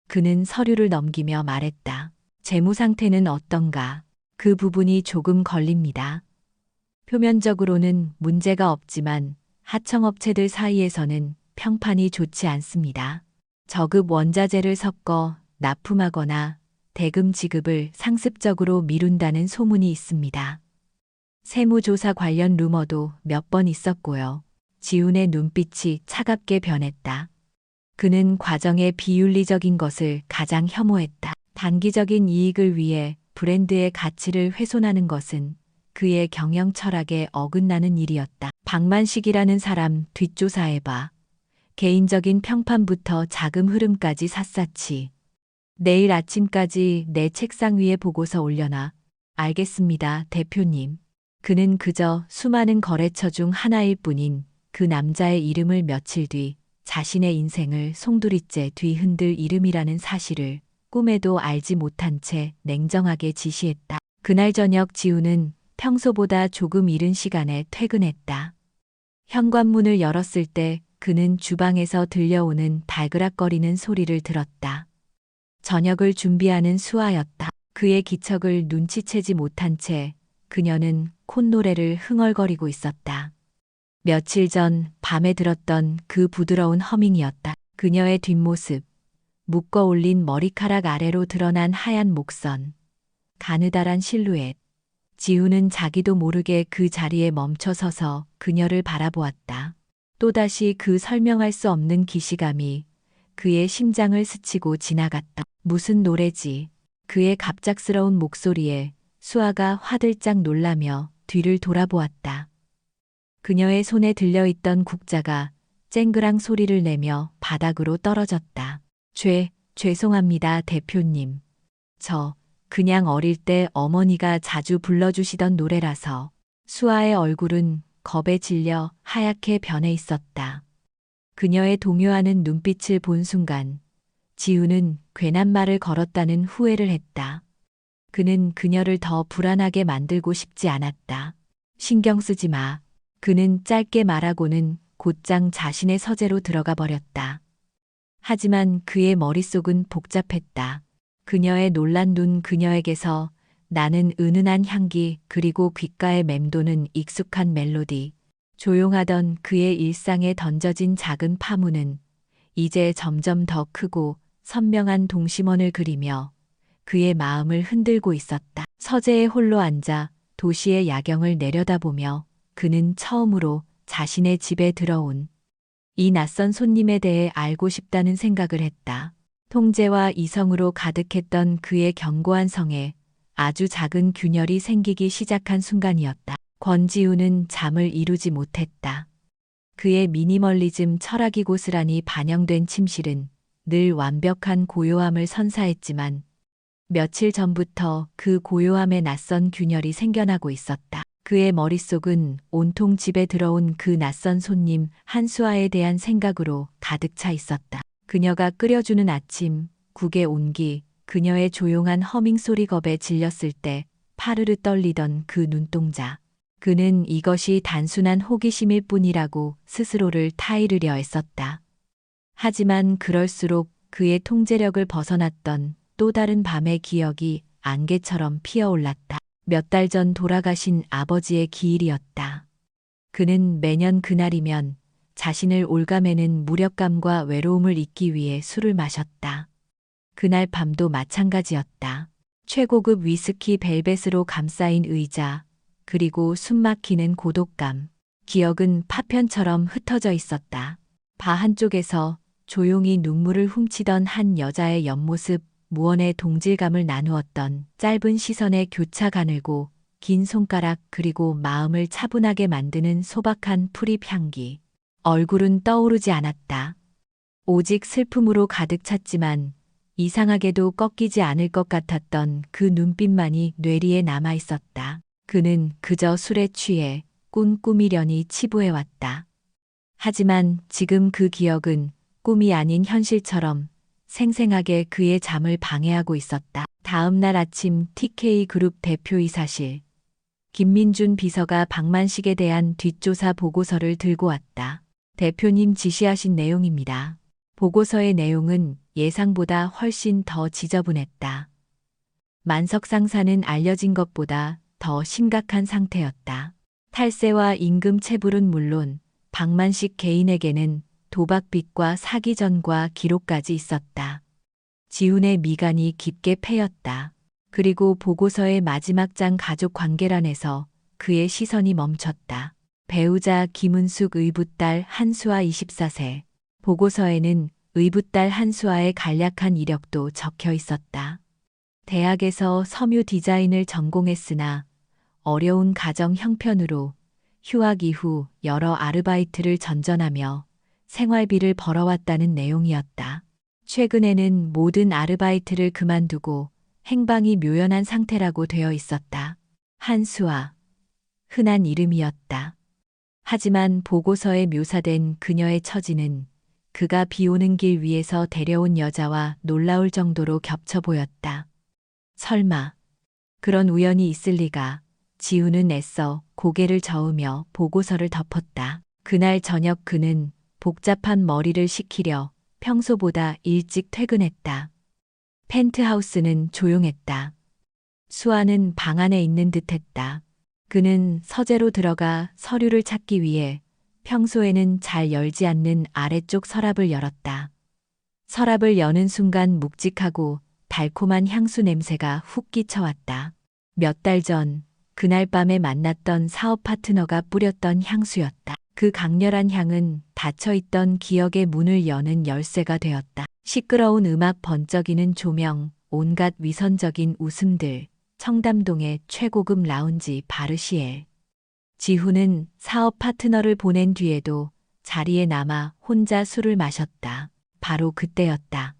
Speaker 1: 그는 서류를 넘기며 말했다. 재무 상태는 어떤가? 그 부분이 조금 걸립니다. 표면적으로는 문제가 없지만 하청업체들 사이에서는 평판이 좋지 않습니다. 저급 원자재를 섞어 납품하거나 대금 지급을 상습적으로 미룬다는 소문이 있습니다. 세무조사 관련 루머도 몇 번 있었고요. 지훈의 눈빛이 차갑게 변했다. 그는 과정의 비윤리적인 것을 가장 혐오했다. 단기적인 이익을 위해 브랜드의 가치를 훼손하는 것은 그의 경영 철학에 어긋나는 일이었다. 박만식이라는 사람 뒷조사해봐. 개인적인 평판부터 자금 흐름까지 샅샅이. 내일 아침까지 내 책상 위에 보고서 올려놔. 알겠습니다, 대표님. 그는 그저 수많은 거래처 중 하나일 뿐인 그 남자의 이름을 며칠 뒤 자신의 인생을 송두리째 뒤흔들 이름이라는 사실을 꿈에도 알지 못한 채 냉정하게 지시했다. 그날 저녁 지훈은 평소보다 조금 이른 시간에 퇴근했다. 현관문을 열었을 때 그는 주방에서 들려오는 달그락거리는 소리를 들었다. 저녁을 준비하는 수아였다. 그의 기척을 눈치채지 못한 채 그녀는 콧노래를 흥얼거리고 있었다. 며칠 전 밤에 들었던 그 부드러운 허밍이었다. 그녀의 뒷모습, 묶어 올린 머리카락 아래로 드러난 하얀 목선, 가느다란 실루엣. 지훈은 자기도 모르게 그 자리에 멈춰 서서 그녀를 바라보았다. 또다시 그 설명할 수 없는 기시감이 그의 심장을 스치고 지나갔다. 무슨 노래지? 그의 갑작스러운 목소리에 수아가 화들짝 놀라며 뒤를 돌아보았다. 그녀의 손에 들려있던 국자가 쨍그랑 소리를 내며 바닥으로 떨어졌다. 죄송합니다, 대표님. 저 그냥 어릴 때 어머니가 자주 불러주시던 노래라서. 수아의 얼굴은 겁에 질려 하얗게 변해 있었다. 그녀의 동요하는 눈빛을 본 순간 지훈은 괜한 말을 걸었다는 후회를 했다. 그는 그녀를 더 불안하게 만들고 싶지 않았다. 신경 쓰지 마. 그는 짧게 말하고는 곧장 자신의 서재로 들어가 버렸다. 하지만 그의 머릿속은 복잡했다. 그녀의 놀란 눈, 그녀에게서 나는 은은한 향기, 그리고 귓가에 맴도는 익숙한 멜로디. 조용하던 그의 일상에 던져진 작은 파문은 이제 점점 더 크고 선명한 동심원을 그리며 그의 마음을 흔들고 있었다. 서재에 홀로 앉아 도시의 야경을 내려다보며 그는 처음으로 자신의 집에 들어온 이 낯선 손님에 대해 알고 싶다는 생각을 했다. 통제와 이성으로 가득했던 그의 견고한 성에 아주 작은 균열이 생기기 시작한 순간이었다. 권지우는 잠을 이루지 못했다. 그의 미니멀리즘 철학이 고스란히 반영된 침실은 늘 완벽한 고요함을 선사했지만 며칠 전부터 그 고요함에 낯선 균열이 생겨나고 있었다. 그의 머릿속은 온통 집에 들어온 그 낯선 손님 한수아에 대한 생각으로 가득 차 있었다. 그녀가 끓여주는 아침, 국의 온기, 그녀의 조용한 허밍 소리 겁에 질렸을 때 파르르 떨리던 그 눈동자. 그는 이것이 단순한 호기심일 뿐이라고 스스로를 타이르려 했었다. 하지만 그럴수록 그의 통제력을 벗어났던 또 다른 밤의 기억이 안개처럼 피어올랐다. 몇 달 전 돌아가신 아버지의 기일이었다. 그는 매년 그날이면 자신을 올가매는 무력감과 외로움을 잊기 위해 술을 마셨다. 그날 밤도 마찬가지였다. 최고급 위스키 벨벳으로 감싸인 의자, 그리고 숨막히는 고독감. 기억은 파편처럼 흩어져 있었다. 바 한쪽에서 조용히 눈물을 훔치던 한 여자의 옆모습, 무언의 동질감을 나누었던 짧은 시선의 교차 가늘고 긴 손가락 그리고 마음을 차분하게 만드는 소박한 풀잎 향기. 얼굴은 떠오르지 않았다. 오직 슬픔으로 가득 찼지만 이상하게도 꺾이지 않을 것 같았던 그 눈빛만이 뇌리에 남아 있었다. 그는 그저 술에 취해 꿈꾸미려니 치부해왔다. 하지만 지금 그 기억은 꿈이 아닌 현실처럼 생생하게 그의 잠을 방해하고 있었다. 다음 날 아침 TK그룹 대표이사실. 김민준 비서가 박만식에 대한 뒷조사 보고서를 들고 왔다. 대표님 지시하신 내용입니다. 보고서의 내용은 예상보다 훨씬 더 지저분했다. 만석 상사는 알려진 것보다 더 심각한 상태였다. 탈세와 임금 체불은 물론 박만식 개인에게는 도박빚과 사기전과 기록까지 있었다. 지훈의 미간이 깊게 패였다. 그리고 보고서의 마지막 장 가족 관계란에서 그의 시선이 멈췄다. 배우자 김은숙 의붓딸 한수아 24세. 보고서에는 의붓딸 한수아의 간략한 이력도 적혀 있었다. 대학에서 섬유 디자인을 전공했으나 어려운 가정 형편으로 휴학 이후 여러 아르바이트를 전전하며 생활비를 벌어왔다는 내용이었다. 최근에는 모든 아르바이트를 그만두고 행방이 묘연한 상태라고 되어 있었다. 한수아. 흔한 이름이었다. 하지만 보고서에 묘사된 그녀의 처지는 그가 비오는 길 위에서 데려온 여자와 놀라울 정도로 겹쳐 보였다. 설마 그런 우연이 있을 리가. 지우는 애써 고개를 저으며 보고서를 덮었다. 그날 저녁 그는 복잡한 머리를 식히려 평소보다 일찍 퇴근했다. 펜트하우스는 조용했다. 수아는 방 안에 있는 듯했다. 그는 서재로 들어가 서류를 찾기 위해 평소에는 잘 열지 않는 아래쪽 서랍을 열었다. 서랍을 여는 순간 묵직하고 달콤한 향수 냄새가 훅 끼쳐왔다. 몇 달 전 그날 밤에 만났던 사업 파트너가 뿌렸던 향수였다. 그 강렬한 향은 닫혀있던 기억의 문을 여는 열쇠가 되었다. 시끄러운 음악 번쩍이는 조명, 온갖 위선적인 웃음들, 청담동의 최고급 라운지 바르시엘. 지훈은 사업 파트너를 보낸 뒤에도 자리에 남아 혼자 술을 마셨다. 바로 그때였다.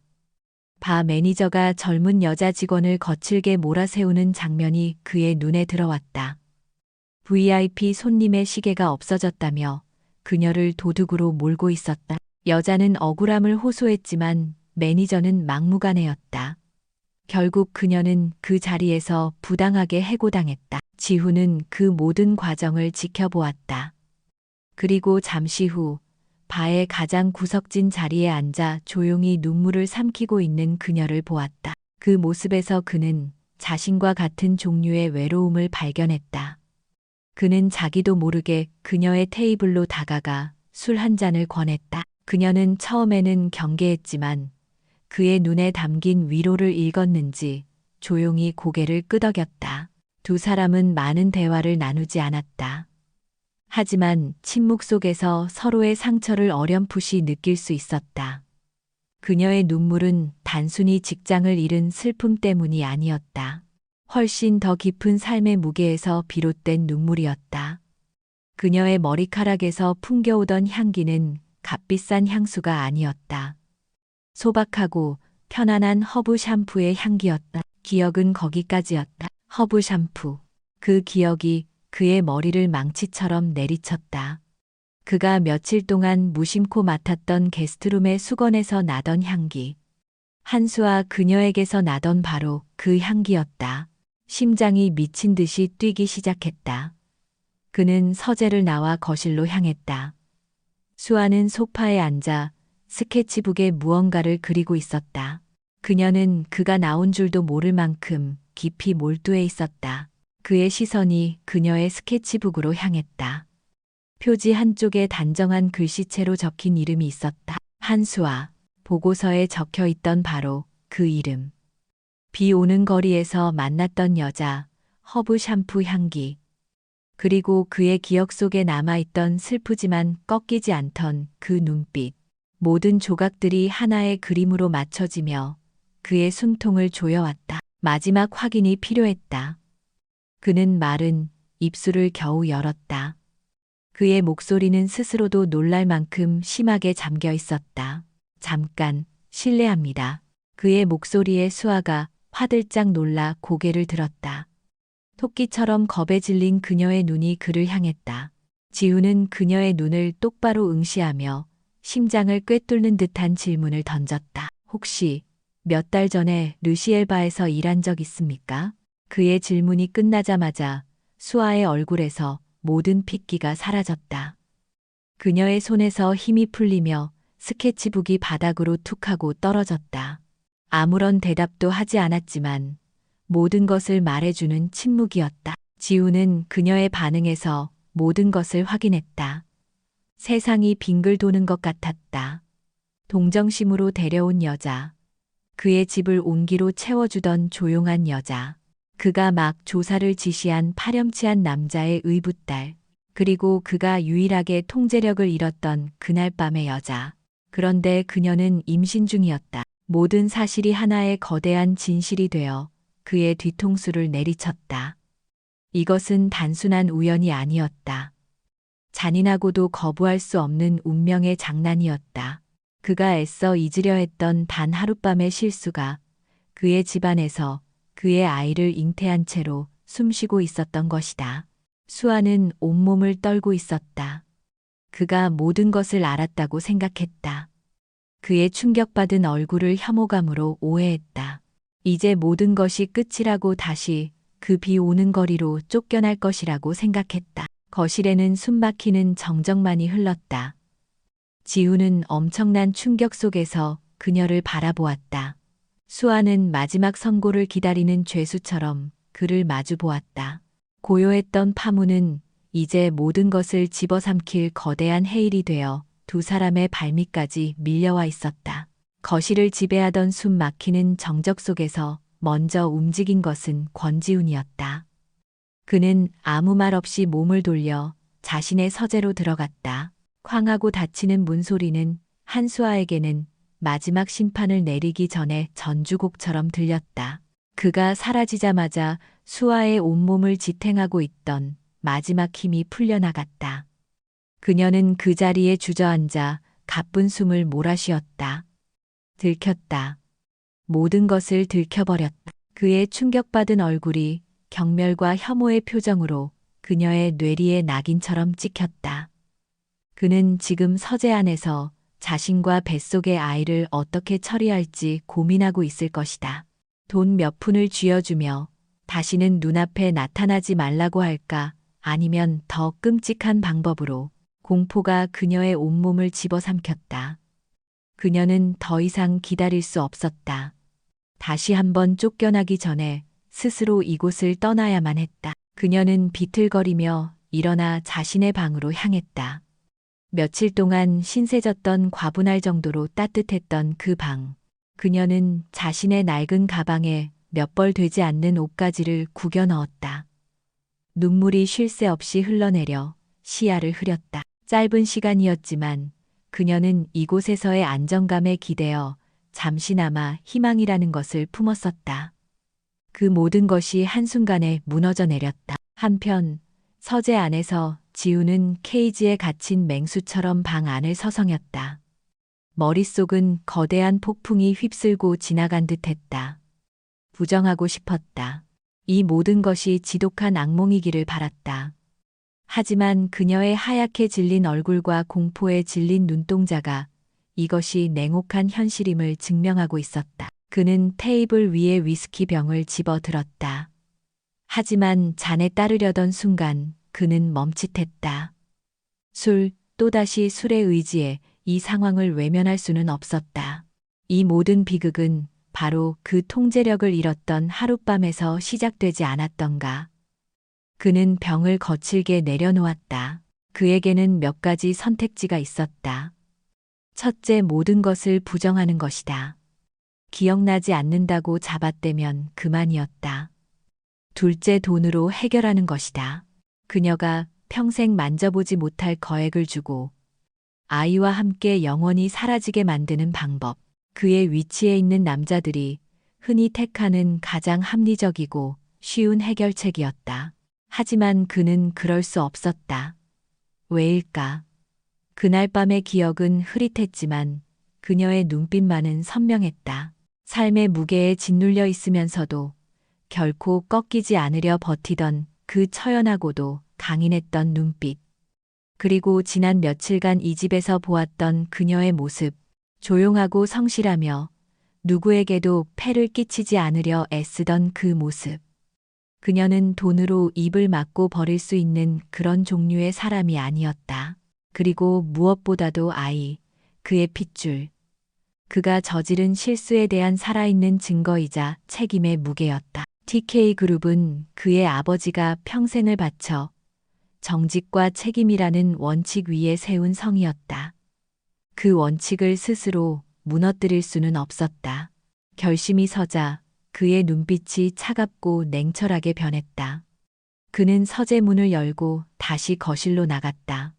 Speaker 1: 바 매니저가 젊은 여자 직원을 거칠게 몰아세우는 장면이 그의 눈에 들어왔다. VIP 손님의 시계가 없어졌다며 그녀를 도둑으로 몰고 있었다. 여자는 억울함을 호소했지만 매니저는 막무가내였다. 결국 그녀는 그 자리에서 부당하게 해고당했다. 지훈은 그 모든 과정을 지켜보았다. 그리고 잠시 후 바의 가장 구석진 자리에 앉아 조용히 눈물을 삼키고 있는 그녀를 보았다. 그 모습에서 그는 자신과 같은 종류의 외로움을 발견했다. 그는 자기도 모르게 그녀의 테이블로 다가가 술 한 잔을 권했다. 그녀는 처음에는 경계했지만 그의 눈에 담긴 위로를 읽었는지 조용히 고개를 끄덕였다. 두 사람은 많은 대화를 나누지 않았다. 하지만 침묵 속에서 서로의 상처를 어렴풋이 느낄 수 있었다. 그녀의 눈물은 단순히 직장을 잃은 슬픔 때문이 아니었다. 훨씬 더 깊은 삶의 무게에서 비롯된 눈물이었다. 그녀의 머리카락에서 풍겨오던 향기는 값비싼 향수가 아니었다. 소박하고 편안한 허브 샴푸의 향기였다. 기억은 거기까지였다. 허브 샴푸. 그 기억이 그의 머리를 망치처럼 내리쳤다. 그가 며칠 동안 무심코 맡았던 게스트룸의 수건에서 나던 향기. 한수와 그녀에게서 나던 바로 그 향기였다. 심장이 미친 듯이 뛰기 시작했다. 그는 서재를 나와 거실로 향했다. 수아는 소파에 앉아 스케치북에 무언가를 그리고 있었다. 그녀는 그가 나온 줄도 모를 만큼 깊이 몰두해 있었다. 그의 시선이 그녀의 스케치북으로 향했다. 표지 한쪽에 단정한 글씨체로 적힌 이름이 있었다. 한수아. 보고서에 적혀 있던 바로 그 이름. 비 오는 거리에서 만났던 여자, 허브 샴푸 향기. 그리고 그의 기억 속에 남아있던 슬프지만 꺾이지 않던 그 눈빛. 모든 조각들이 하나의 그림으로 맞춰지며 그의 숨통을 조여왔다. 마지막 확인이 필요했다. 그는 마른 입술을 겨우 열었다. 그의 목소리는 스스로도 놀랄 만큼 심하게 잠겨 있었다. 잠깐, 실례합니다. 그의 목소리에 수아가 화들짝 놀라 고개를 들었다. 토끼처럼 겁에 질린 그녀의 눈이 그를 향했다. 지우는 그녀의 눈을 똑바로 응시하며 심장을 꿰뚫는 듯한 질문을 던졌다. 혹시 몇 달 전에 르시엘바에서 일한 적 있습니까? 그의 질문이 끝나자마자 수아의 얼굴에서 모든 핏기가 사라졌다. 그녀의 손에서 힘이 풀리며 스케치북이 바닥으로 툭 하고 떨어졌다. 아무런 대답도 하지 않았지만 모든 것을 말해주는 침묵이었다. 지우는 그녀의 반응에서 모든 것을 확인했다. 세상이 빙글 도는 것 같았다. 동정심으로 데려온 여자. 그의 집을 온기로 채워주던 조용한 여자. 그가 막 조사를 지시한 파렴치한 남자의 의붓딸. 그리고 그가 유일하게 통제력을 잃었던 그날 밤의 여자. 그런데 그녀는 임신 중이었다. 모든 사실이 하나의 거대한 진실이 되어 그의 뒤통수를 내리쳤다. 이것은 단순한 우연이 아니었다. 잔인하고도 거부할 수 없는 운명의 장난이었다. 그가 애써 잊으려 했던 단 하룻밤의 실수가 그의 집안에서 그의 아이를 잉태한 채로 숨쉬고 있었던 것이다. 수아는 온몸을 떨고 있었다. 그가 모든 것을 알았다고 생각했다. 그의 충격받은 얼굴을 혐오감으로 오해했다. 이제 모든 것이 끝이라고 다시 그 비 오는 거리로 쫓겨날 것이라고 생각했다. 거실에는 숨막히는 정적만이 흘렀다. 지우는 엄청난 충격 속에서 그녀를 바라보았다. 수아는 마지막 선고를 기다리는 죄수처럼 그를 마주 보았다. 고요했던 파문은 이제 모든 것을 집어삼킬 거대한 해일이 되어 두 사람의 발밑까지 밀려와 있었다. 거실을 지배하던 숨 막히는 정적 속에서 먼저 움직인 것은 권지훈이었다. 그는 아무 말 없이 몸을 돌려 자신의 서재로 들어갔다. 쾅하고 닫히는 문소리는 한수아에게는 마지막 심판을 내리기 전에 전주곡처럼 들렸다. 그가 사라지자마자 수아의 온몸을 지탱하고 있던 마지막 힘이 풀려나갔다. 그녀는 그 자리에 주저앉아 가쁜 숨을 몰아쉬었다. 들켰다. 모든 것을 들켜버렸다. 그의 충격받은 얼굴이 경멸과 혐오의 표정으로 그녀의 뇌리에 낙인처럼 찍혔다. 그는 지금 서재 안에서 자신과 뱃속의 아이를 어떻게 처리할지 고민하고 있을 것이다. 돈 몇 푼을 쥐어주며 다시는 눈앞에 나타나지 말라고 할까, 아니면 더 끔찍한 방법으로. 공포가 그녀의 온몸을 집어삼켰다. 그녀는 더 이상 기다릴 수 없었다. 다시 한번 쫓겨나기 전에 스스로 이곳을 떠나야만 했다. 그녀는 비틀거리며 일어나 자신의 방으로 향했다. 며칠 동안 신세졌던 과분할 정도로 따뜻했던 그 방. 그녀는 자신의 낡은 가방에 몇 벌 되지 않는 옷가지를 구겨 넣었다. 눈물이 쉴 새 없이 흘러내려 시야를 흐렸다. 짧은 시간이었지만 그녀는 이곳에서의 안정감에 기대어 잠시나마 희망이라는 것을 품었었다. 그 모든 것이 한순간에 무너져 내렸다. 한편 서재 안에서 지우는 케이지에 갇힌 맹수처럼 방 안을 서성였다. 머릿속은 거대한 폭풍이 휩쓸고 지나간 듯했다. 부정하고 싶었다. 이 모든 것이 지독한 악몽이기를 바랐다. 하지만 그녀의 하얗게 질린 얼굴과 공포에 질린 눈동자가 이것이 냉혹한 현실임을 증명하고 있었다. 그는 테이블 위에 위스키 병을 집어 들었다. 하지만 잔에 따르려던 순간 그는 멈칫했다. 또다시 술에 의지해 이 상황을 외면할 수는 없었다. 이 모든 비극은 바로 그 통제력을 잃었던 하룻밤에서 시작되지 않았던가. 그는 병을 거칠게 내려놓았다. 그에게는 몇 가지 선택지가 있었다. 첫째, 모든 것을 부정하는 것이다. 기억나지 않는다고 잡아떼면 그만이었다. 둘째, 돈으로 해결하는 것이다. 그녀가 평생 만져보지 못할 거액을 주고 아이와 함께 영원히 사라지게 만드는 방법. 그의 위치에 있는 남자들이 흔히 택하는 가장 합리적이고 쉬운 해결책이었다. 하지만 그는 그럴 수 없었다. 왜일까? 그날 밤의 기억은 흐릿했지만 그녀의 눈빛만은 선명했다. 삶의 무게에 짓눌려 있으면서도 결코 꺾이지 않으려 버티던 그 처연하고도 강인했던 눈빛. 그리고 지난 며칠간 이 집에서 보았던 그녀의 모습, 조용하고 성실하며 누구에게도 폐를 끼치지 않으려 애쓰던 그 모습. 그녀는 돈으로 입을 막고 버릴 수 있는 그런 종류의 사람이 아니었다. 그리고 무엇보다도 아이, 그의 핏줄. 그가 저지른 실수에 대한 살아있는 증거이자 책임의 무게였다. TK그룹은 그의 아버지가 평생을 바쳐 정직과 책임이라는 원칙 위에 세운 성이었다. 그 원칙을 스스로 무너뜨릴 수는 없었다. 결심이 서자 그의 눈빛이 차갑고 냉철하게 변했다. 그는 서재 문을 열고 다시 거실로 나갔다.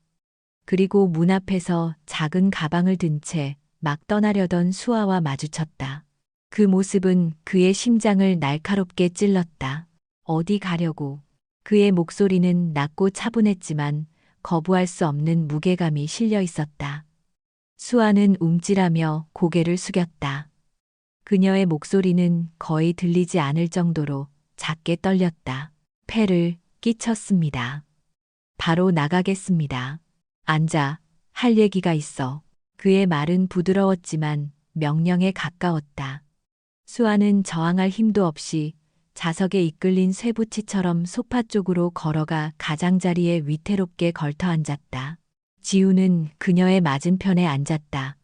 Speaker 1: 그리고 문 앞에서 작은 가방을 든 채 막 떠나려던 수아와 마주쳤다. 그 모습은 그의 심장을 날카롭게 찔렀다. 어디 가려고? 그의 목소리는 낮고 차분했지만 거부할 수 없는 무게감이 실려 있었다. 수아는 움찔하며 고개를 숙였다. 그녀의 목소리는 거의 들리지 않을 정도로 작게 떨렸다. 폐를 끼쳤습니다. 바로 나가겠습니다. 앉아, 할 얘기가 있어. 그의 말은 부드러웠지만 명령에 가까웠다. 수아는 저항할 힘도 없이 자석에 이끌린 쇠붙이처럼 소파 쪽으로 걸어가 가장자리에 위태롭게 걸터 앉았다. 지우는 그녀의 맞은편에 앉았다.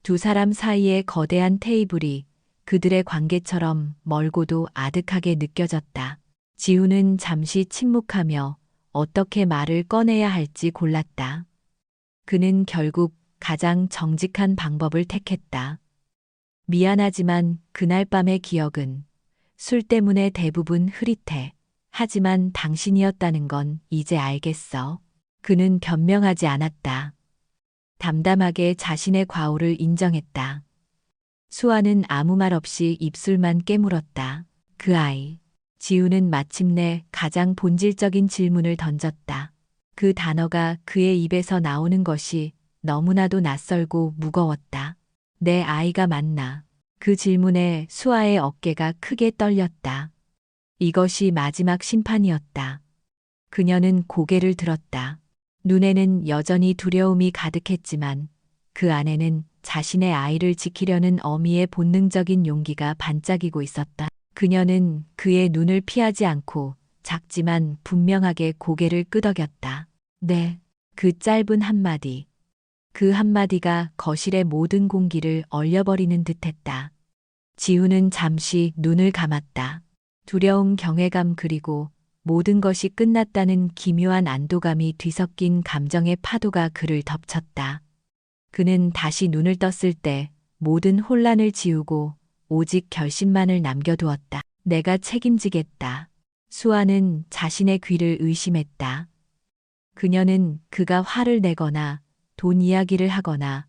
Speaker 1: 두 사람 사이의 거대한 테이블이 그들의 관계처럼 멀고도 아득하게 느껴졌다. 지우는 잠시 침묵하며 어떻게 말을 꺼내야 할지 골랐다. 그는 결국 가장 정직한 방법을 택했다. 미안하지만 그날 밤의 기억은 술 때문에 대부분 흐릿해. 하지만 당신이었다는 건 이제 알겠어. 그는 변명하지 않았다. 담담하게 자신의 과오를 인정했다. 수아는 아무 말 없이 입술만 깨물었다. 그 아이. 지우는 마침내 가장 본질적인 질문을 던졌다. 그 단어가 그의 입에서 나오는 것이 너무나도 낯설고 무거웠다. 내 아이가 맞나? 그 질문에 수아의 어깨가 크게 떨렸다. 이것이 마지막 심판이었다. 그녀는 고개를 들었다. 눈에는 여전히 두려움이 가득했지만 그 안에는 자신의 아이를 지키려는 어미의 본능적인 용기가 반짝이고 있었다. 그녀는 그의 눈을 피하지 않고 작지만 분명하게 고개를 끄덕였다. 네. 그 짧은 한마디. 그 한마디가 거실의 모든 공기를 얼려버리는 듯했다. 지우는 잠시 눈을 감았다. 두려움, 경외감 그리고 모든 것이 끝났다는 기묘한 안도감이 뒤섞인 감정의 파도가 그를 덮쳤다. 그는 다시 눈을 떴을 때 모든 혼란을 지우고 오직 결심만을 남겨두었다. 내가 책임지겠다. 수아는 자신의 귀를 의심했다. 그녀는 그가 화를 내거나 돈 이야기를 하거나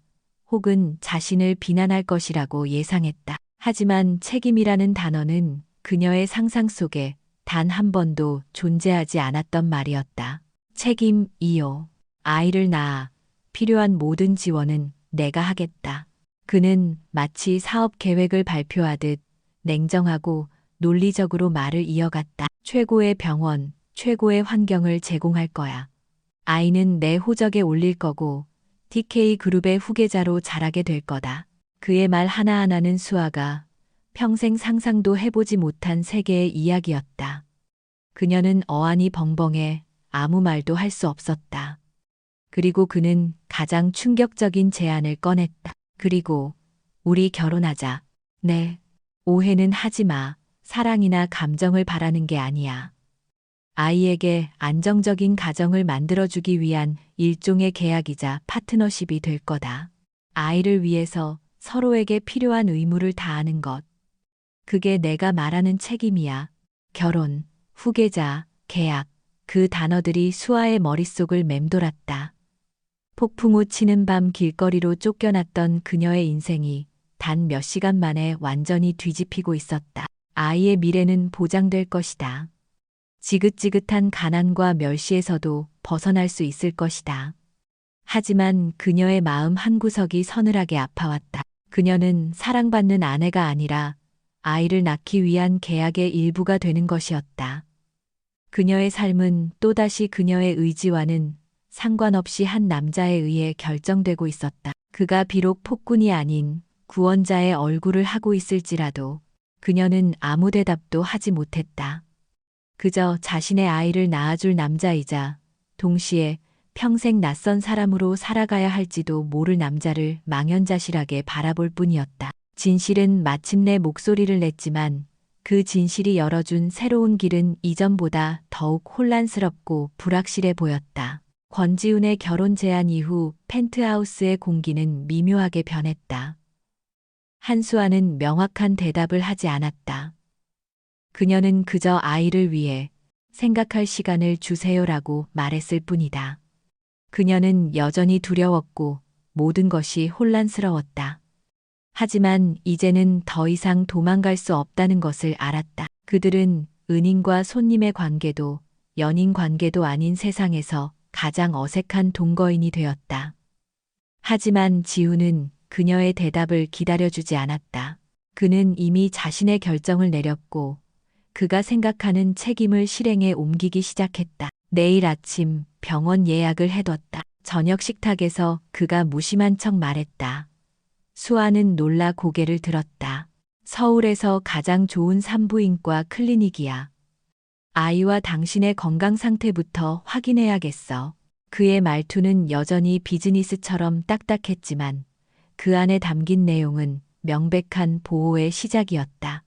Speaker 1: 혹은 자신을 비난할 것이라고 예상했다. 하지만 책임이라는 단어는 그녀의 상상 속에 단 한 번도 존재하지 않았던 말이었다. 책임이요. 아이를 낳아 필요한 모든 지원은 내가 하겠다. 그는 마치 사업 계획을 발표하듯 냉정하고 논리적으로 말을 이어갔다. 최고의 병원, 최고의 환경을 제공할 거야. 아이는 내 호적에 올릴 거고 TK 그룹의 후계자로 자라게 될 거다. 그의 말 하나하나는 수아가 평생 상상도 해보지 못한 세계의 이야기였다. 그녀는 어안이 벙벙해 아무 말도 할 수 없었다. 그리고 그는 가장 충격적인 제안을 꺼냈다. 그리고 우리 결혼하자. 네. 오해는 하지 마. 사랑이나 감정을 바라는 게 아니야. 아이에게 안정적인 가정을 만들어주기 위한 일종의 계약이자 파트너십이 될 거다. 아이를 위해서 서로에게 필요한 의무를 다하는 것. 그게 내가 말하는 책임이야. 결혼, 후계자, 계약. 그 단어들이 수아의 머릿속을 맴돌았다. 폭풍우 치는 밤 길거리로 쫓겨났던 그녀의 인생이 단 몇 시간 만에 완전히 뒤집히고 있었다. 아이의 미래는 보장될 것이다. 지긋지긋한 가난과 멸시에서도 벗어날 수 있을 것이다. 하지만 그녀의 마음 한구석이 서늘하게 아파왔다. 그녀는 사랑받는 아내가 아니라 아이를 낳기 위한 계약의 일부가 되는 것이었다. 그녀의 삶은 또다시 그녀의 의지와는 상관없이 한 남자에 의해 결정되고 있었다. 그가 비록 폭군이 아닌 구원자의 얼굴을 하고 있을지라도 그녀는 아무 대답도 하지 못했다. 그저 자신의 아이를 낳아줄 남자이자 동시에 평생 낯선 사람으로 살아가야 할지도 모를 남자를 망연자실하게 바라볼 뿐이었다. 진실은 마침내 목소리를 냈지만 그 진실이 열어준 새로운 길은 이전보다 더욱 혼란스럽고 불확실해 보였다. 권지훈의 결혼 제안 이후 펜트하우스의 공기는 미묘하게 변했다. 한수아는 명확한 대답을 하지 않았다. 그녀는 그저 아이를 위해 생각할 시간을 주세요라고 말했을 뿐이다. 그녀는 여전히 두려웠고 모든 것이 혼란스러웠다. 하지만 이제는 더 이상 도망갈 수 없다는 것을 알았다. 그들은 은인과 손님의 관계도 연인 관계도 아닌 세상에서 가장 어색한 동거인이 되었다. 하지만 지훈은 그녀의 대답을 기다려주지 않았다. 그는 이미 자신의 결정을 내렸고 그가 생각하는 책임을 실행에 옮기기 시작했다. 내일 아침 병원 예약을 해뒀다. 저녁 식탁에서 그가 무심한 척 말했다. 수아는 놀라 고개를 들었다. 서울에서 가장 좋은 산부인과 클리닉이야. 아이와 당신의 건강 상태부터 확인해야겠어. 그의 말투는 여전히 비즈니스처럼 딱딱했지만 그 안에 담긴 내용은 명백한 보호의 시작이었다.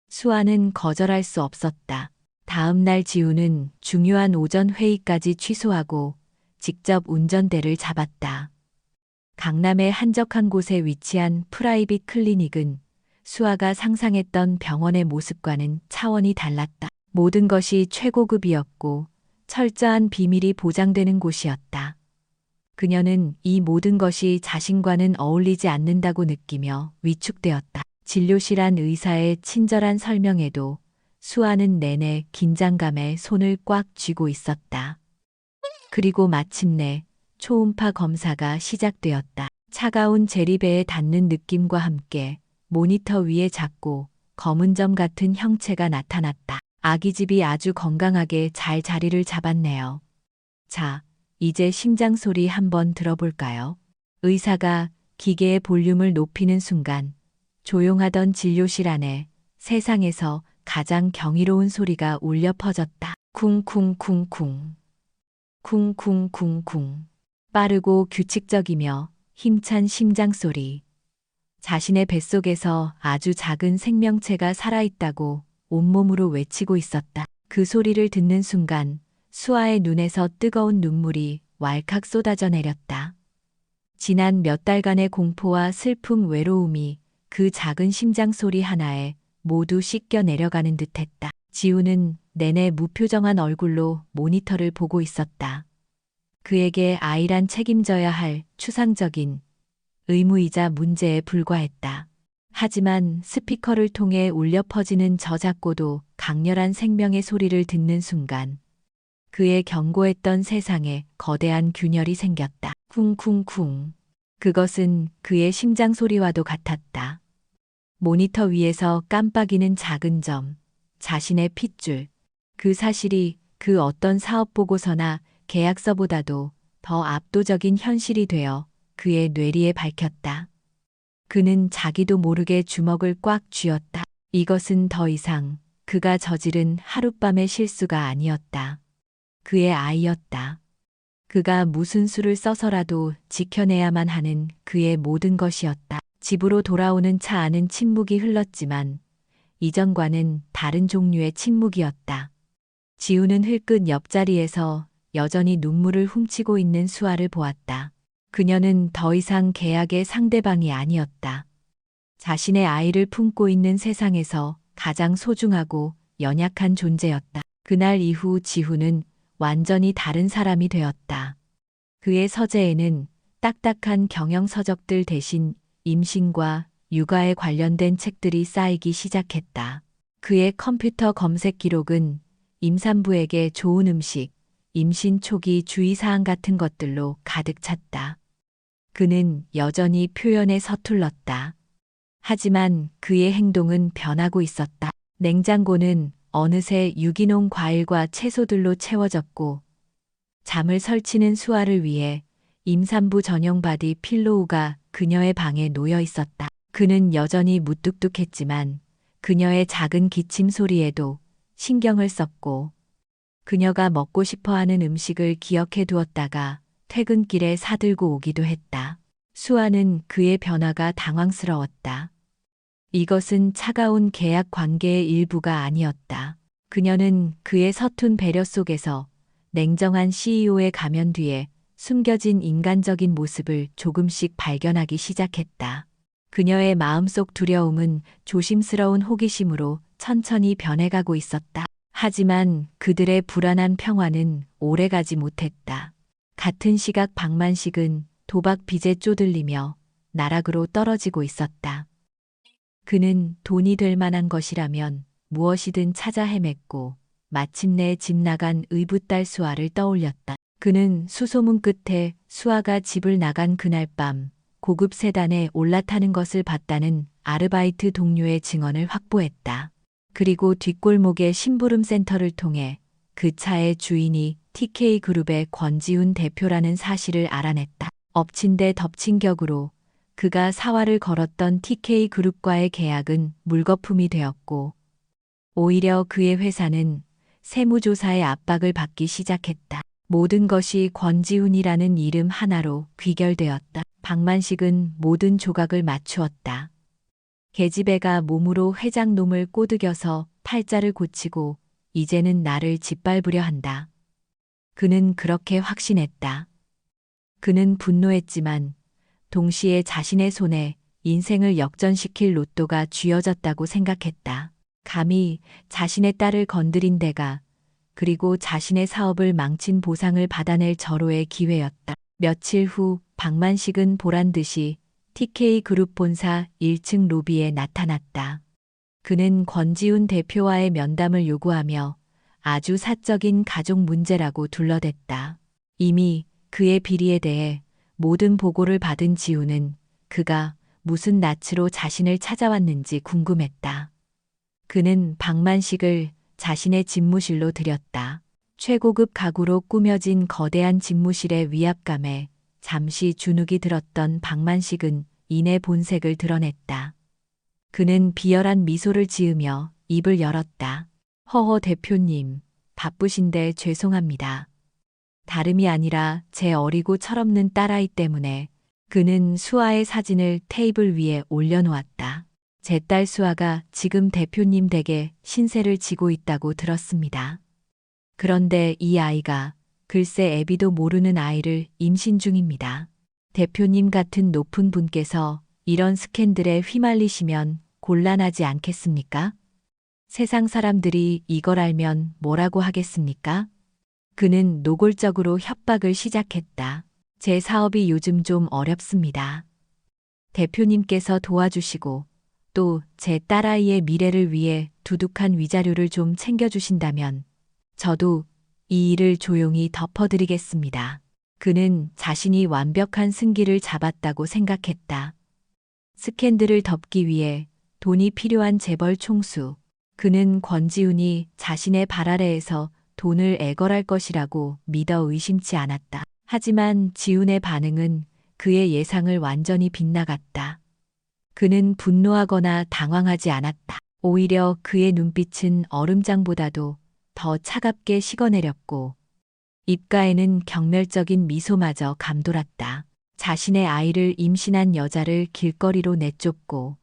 Speaker 1: 수아는 거절할 수 없었다. 다음 날 지우는 중요한 오전 회의까지 취소하고 직접 운전대를 잡았다. 강남의 한적한 곳에 위치한 프라이빗 클리닉은 수아가 상상했던 병원의 모습과는 차원이 달랐다. 모든 것이 최고급이었고 철저한 비밀이 보장되는 곳이었다. 그녀는 이 모든 것이 자신과는 어울리지 않는다고 느끼며 위축되었다. 진료실 안 의사의 친절한 설명에도 수아는 내내 긴장감에 손을 꽉 쥐고 있었다. 그리고 마침내 초음파 검사가 시작되었다. 차가운 제리배에 닿는 느낌과 함께 모니터 위에 작고 검은 점 같은 형체가 나타났다. 아기집이 아주 건강하게 잘 자리를 잡았네요. 자, 이제 심장 소리 한번 들어볼까요? 의사가 기계의 볼륨을 높이는 순간 조용하던 진료실 안에 세상에서 가장 경이로운 소리가 울려 퍼졌다. 쿵쿵쿵쿵. 쿵쿵쿵쿵. 빠르고 규칙적이며 힘찬 심장 소리. 자신의 뱃속에서 아주 작은 생명체가 살아있다고 온몸으로 외치고 있었다. 그 소리를 듣는 순간 수아의 눈에서 뜨거운 눈물이 왈칵 쏟아져 내렸다. 지난 몇 달간의 공포와 슬픔, 외로움이 그 작은 심장 소리 하나에 모두 씻겨 내려가는 듯했다. 지우는 내내 무표정한 얼굴로 모니터를 보고 있었다. 그에게 아이란 책임져야 할 추상적인 의무이자 문제에 불과했다. 하지만 스피커를 통해 울려 퍼지는 저작고도 강렬한 생명의 소리를 듣는 순간 그의 경고했던 세상에 거대한 균열이 생겼다. 쿵쿵쿵. 그것은 그의 심장 소리와도 같았다. 모니터 위에서 깜빡이는 작은 점, 자신의 핏줄. 그 사실이 그 어떤 사업 보고서나 계약서보다도 더 압도적인 현실이 되어 그의 뇌리에 밝혔다. 그는 자기도 모르게 주먹을 꽉 쥐었다. 이것은 더 이상 그가 저지른 하룻밤의 실수가 아니었다. 그의 아이였다. 그가 무슨 수를 써서라도 지켜내야만 하는 그의 모든 것이었다. 집으로 돌아오는 차 안은 침묵이 흘렀지만 이전과는 다른 종류의 침묵이었다. 지우는 흘끗 옆자리에서 여전히 눈물을 훔치고 있는 수아를 보았다. 그녀는 더 이상 계약의 상대방이 아니었다. 자신의 아이를 품고 있는 세상에서 가장 소중하고 연약한 존재였다. 그날 이후 지후는 완전히 다른 사람이 되었다. 그의 서재에는 딱딱한 경영서적들 대신 임신과 육아에 관련된 책들이 쌓이기 시작했다. 그의 컴퓨터 검색 기록은 임산부에게 좋은 음식, 임신 초기 주의사항 같은 것들로 가득 찼다. 그는 여전히 표현에 서툴렀다. 하지만 그의 행동은 변하고 있었다. 냉장고는 어느새 유기농 과일과 채소들로 채워졌고 잠을 설치는 수아를 위해 임산부 전용 바디 필로우가 그녀의 방에 놓여 있었다. 그는 여전히 무뚝뚝했지만 그녀의 작은 기침 소리에도 신경을 썼고 그녀가 먹고 싶어하는 음식을 기억해 두었다가 퇴근길에 사들고 오기도 했다. 수아는 그의 변화가 당황스러웠다. 이것은 차가운 계약 관계의 일부가 아니었다. 그녀는 그의 서툰 배려 속에서 냉정한 CEO의 가면 뒤에 숨겨진 인간적인 모습을 조금씩 발견하기 시작했다. 그녀의 마음속 두려움은 조심스러운 호기심으로 천천히 변해가고 있었다. 하지만 그들의 불안한 평화는 오래가지 못했다. 같은 시각 박만식은 도박 빚에 쪼들리며 나락으로 떨어지고 있었다. 그는 돈이 될 만한 것이라면 무엇이든 찾아 헤맸고 마침내 집 나간 의붓딸 수아를 떠올렸다. 그는 수소문 끝에 수아가 집을 나간 그날 밤 고급 세단에 올라타는 것을 봤다는 아르바이트 동료의 증언을 확보했다. 그리고 뒷골목의 심부름 센터를 통해 그 차의 주인이 TK그룹의 권지훈 대표라는 사실을 알아냈다. 엎친 데 덮친 격으로 그가 사활을 걸었던 TK그룹과의 계약은 물거품이 되었고 오히려 그의 회사는 세무조사의 압박을 받기 시작했다. 모든 것이 권지훈이라는 이름 하나로 귀결되었다. 박만식은 모든 조각을 맞추었다. 계집애가 몸으로 회장놈을 꼬드겨서 팔자를 고치고 이제는 나를 짓밟으려 한다. 그는 그렇게 확신했다. 그는 분노했지만 동시에 자신의 손에 인생을 역전시킬 로또가 쥐어졌다고 생각했다. 감히 자신의 딸을 건드린 데가 그리고 자신의 사업을 망친 보상을 받아낼 절호의 기회였다. 며칠 후 박만식은 보란듯이 TK그룹 본사 1층 로비에 나타났다. 그는 권지훈 대표와의 면담을 요구하며 아주 사적인 가족 문제라고 둘러댔다. 이미 그의 비리에 대해 모든 보고를 받은 지훈은 그가 무슨 낯으로 자신을 찾아왔는지 궁금했다. 그는 박만식을 자신의 집무실로 들였다. 최고급 가구로 꾸며진 거대한 집무실의 위압감에 잠시 주눅이 들었던 박만식은 이내 본색을 드러냈다. 그는 비열한 미소를 지으며 입을 열었다. 허허 대표님, 바쁘신데 죄송합니다. 다름이 아니라 제 어리고 철없는 딸아이 때문에. 그는 수아의 사진을 테이블 위에 올려놓았다. 제 딸 수아가 지금 대표님 댁에 신세를 지고 있다고 들었습니다. 그런데 이 아이가 글쎄 애비도 모르는 아이를 임신 중입니다. 대표님 같은 높은 분께서 이런 스캔들에 휘말리시면 곤란하지 않겠습니까? 세상 사람들이 이걸 알면 뭐라고 하겠습니까? 그는 노골적으로 협박을 시작했다. 제 사업이 요즘 좀 어렵습니다. 대표님께서 도와주시고 또 제 딸아이의 미래를 위해 두둑한 위자료를 좀 챙겨주신다면 저도 이 일을 조용히 덮어드리겠습니다. 그는 자신이 완벽한 승기를 잡았다고 생각했다. 스캔들을 덮기 위해 돈이 필요한 재벌 총수. 그는 권지훈이 자신의 발 아래에서 돈을 애걸할 것이라고 믿어 의심치 않았다. 하지만 지훈의 반응은 그의 예상을 완전히 빗나갔다. 그는 분노하거나 당황하지 않았다. 오히려 그의 눈빛은 얼음장보다도 더 차갑게 식어내렸고 입가에는 경멸적인 미소마저 감돌았다. 자신의 아이를 임신한 여자를 길거리로 내쫓고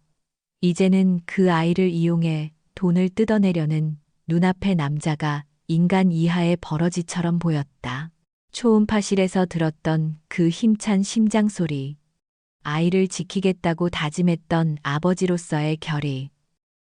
Speaker 1: 이제는 그 아이를 이용해 돈을 뜯어내려는 눈앞의 남자가 인간 이하의 버러지처럼 보였다. 초음파실에서 들었던 그 힘찬 심장 소리, 아이를 지키겠다고 다짐했던 아버지로서의 결의,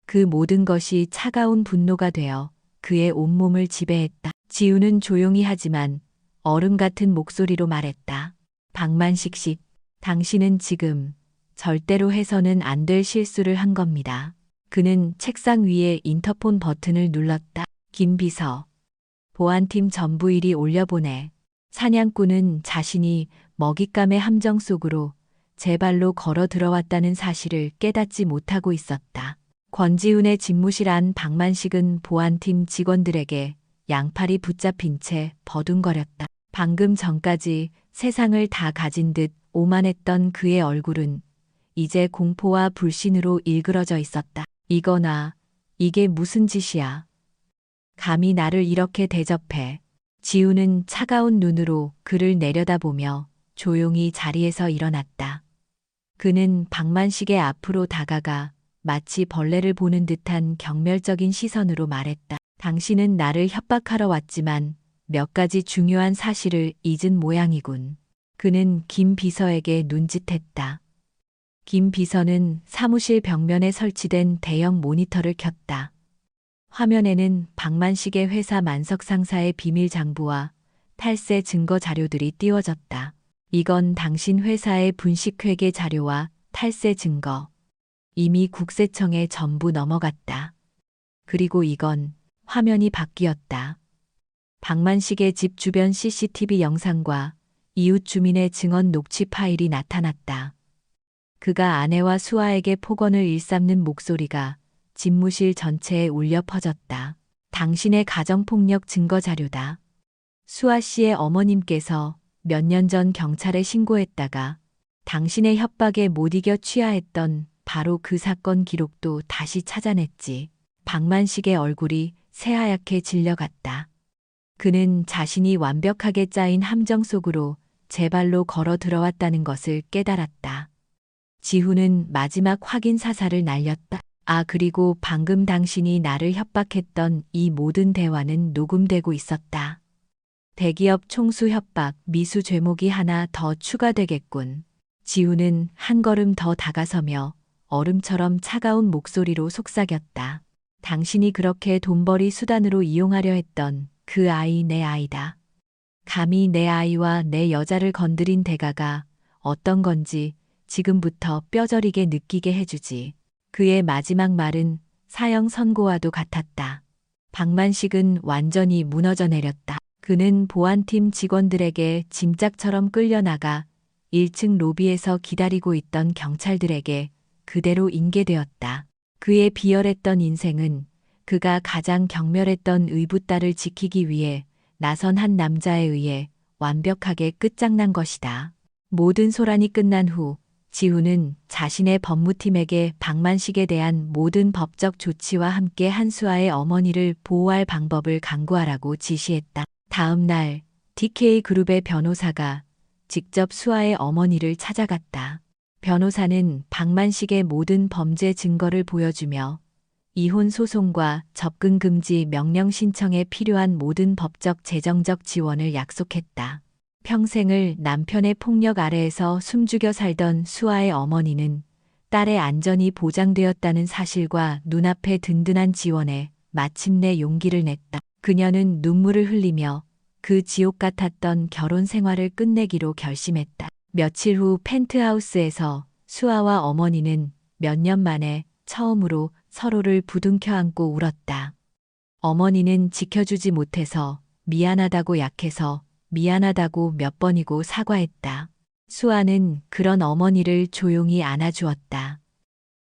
Speaker 1: 그 모든 것이 차가운 분노가 되어 그의 온몸을 지배했다. 지우는 조용히 하지만 얼음 같은 목소리로 말했다. 박만식 씨, 당신은 지금 절대로 해서는 안 될 실수를 한 겁니다. 그는 책상 위에 인터폰 버튼을 눌렀다. 김 비서, 보안팀 전부 일이 올려보내. 사냥꾼은 자신이 먹잇감의 함정 속으로 제 발로 걸어 들어왔다는 사실을 깨닫지 못하고 있었다. 권지훈의 집무실 안 박만식은 보안팀 직원들에게 양팔이 붙잡힌 채 버둥거렸다. 방금 전까지 세상을 다 가진 듯 오만했던 그의 얼굴은 이제 공포와 불신으로 일그러져 있었다. 이거나, 이게 무슨 짓이야. 감히 나를 이렇게 대접해. 지우는 차가운 눈으로 그를 내려다보며 조용히 자리에서 일어났다. 그는 박만식의 앞으로 다가가 마치 벌레를 보는 듯한 경멸적인 시선으로 말했다. 당신은 나를 협박하러 왔지만 몇 가지 중요한 사실을 잊은 모양이군. 그는 김 비서에게 눈짓했다. 김 비서는 사무실 벽면에 설치된 대형 모니터를 켰다. 화면에는 박만식의 회사 만석 상사의 비밀 장부와 탈세 증거 자료들이 띄워졌다. 이건 당신 회사의 분식회계 자료와 탈세 증거. 이미 국세청에 전부 넘어갔다. 그리고 이건 화면이 바뀌었다. 박만식의 집 주변 CCTV 영상과 이웃 주민의 증언 녹취 파일이 나타났다. 그가 아내와 수아에게 폭언을 일삼는 목소리가 집무실 전체에 울려 퍼졌다. 당신의 가정폭력 증거 자료다. 수아 씨의 어머님께서 몇 년 전 경찰에 신고했다가 당신의 협박에 못 이겨 취하했던 바로 그 사건 기록도 다시 찾아냈지. 박만식의 얼굴이 새하얗게 질려갔다. 그는 자신이 완벽하게 짜인 함정 속으로 제 발로 걸어 들어왔다는 것을 깨달았다. 지훈은 마지막 확인 사살을 날렸다. 아, 그리고 방금 당신이 나를 협박했던 이 모든 대화는 녹음되고 있었다. 대기업 총수 협박, 미수 죄목이 하나 더 추가되겠군. 지훈은 한 걸음 더 다가서며 얼음처럼 차가운 목소리로 속삭였다. 당신이 그렇게 돈벌이 수단으로 이용하려 했던 그 아이 내 아이다. 감히 내 아이와 내 여자를 건드린 대가가 어떤 건지 지금부터 뼈저리게 느끼게 해주지. 그의 마지막 말은 사형 선고와도 같았다. 박만식은 완전히 무너져 내렸다. 그는 보안팀 직원들에게 짐짝처럼 끌려나가 1층 로비에서 기다리고 있던 경찰들에게 그대로 인계되었다. 그의 비열했던 인생은 그가 가장 경멸했던 의붓딸을 지키기 위해 나선 한 남자에 의해 완벽하게 끝장난 것이다. 모든 소란이 끝난 후 지훈은 자신의 법무팀에게 박만식에 대한 모든 법적 조치와 함께 한수아의 어머니를 보호할 방법을 강구하라고 지시했다. 다음 날 DK그룹의 변호사가 직접 수아의 어머니를 찾아갔다. 변호사는 박만식의 모든 범죄 증거를 보여주며 이혼 소송과 접근 금지 명령 신청에 필요한 모든 법적 재정적 지원을 약속했다. 평생을 남편의 폭력 아래에서 숨죽여 살던 수아의 어머니는 딸의 안전이 보장되었다는 사실과 눈앞의 든든한 지원에 마침내 용기를 냈다. 그녀는 눈물을 흘리며 그 지옥 같았던 결혼 생활을 끝내기로 결심했다. 며칠 후 펜트하우스에서 수아와 어머니는 몇 년 만에 처음으로 서로를 부둥켜 안고 울었다. 어머니는 지켜주지 못해서 미안하다고 약해서 미안하다고 몇 번이고 사과했다. 수아는 그런 어머니를 조용히 안아주었다.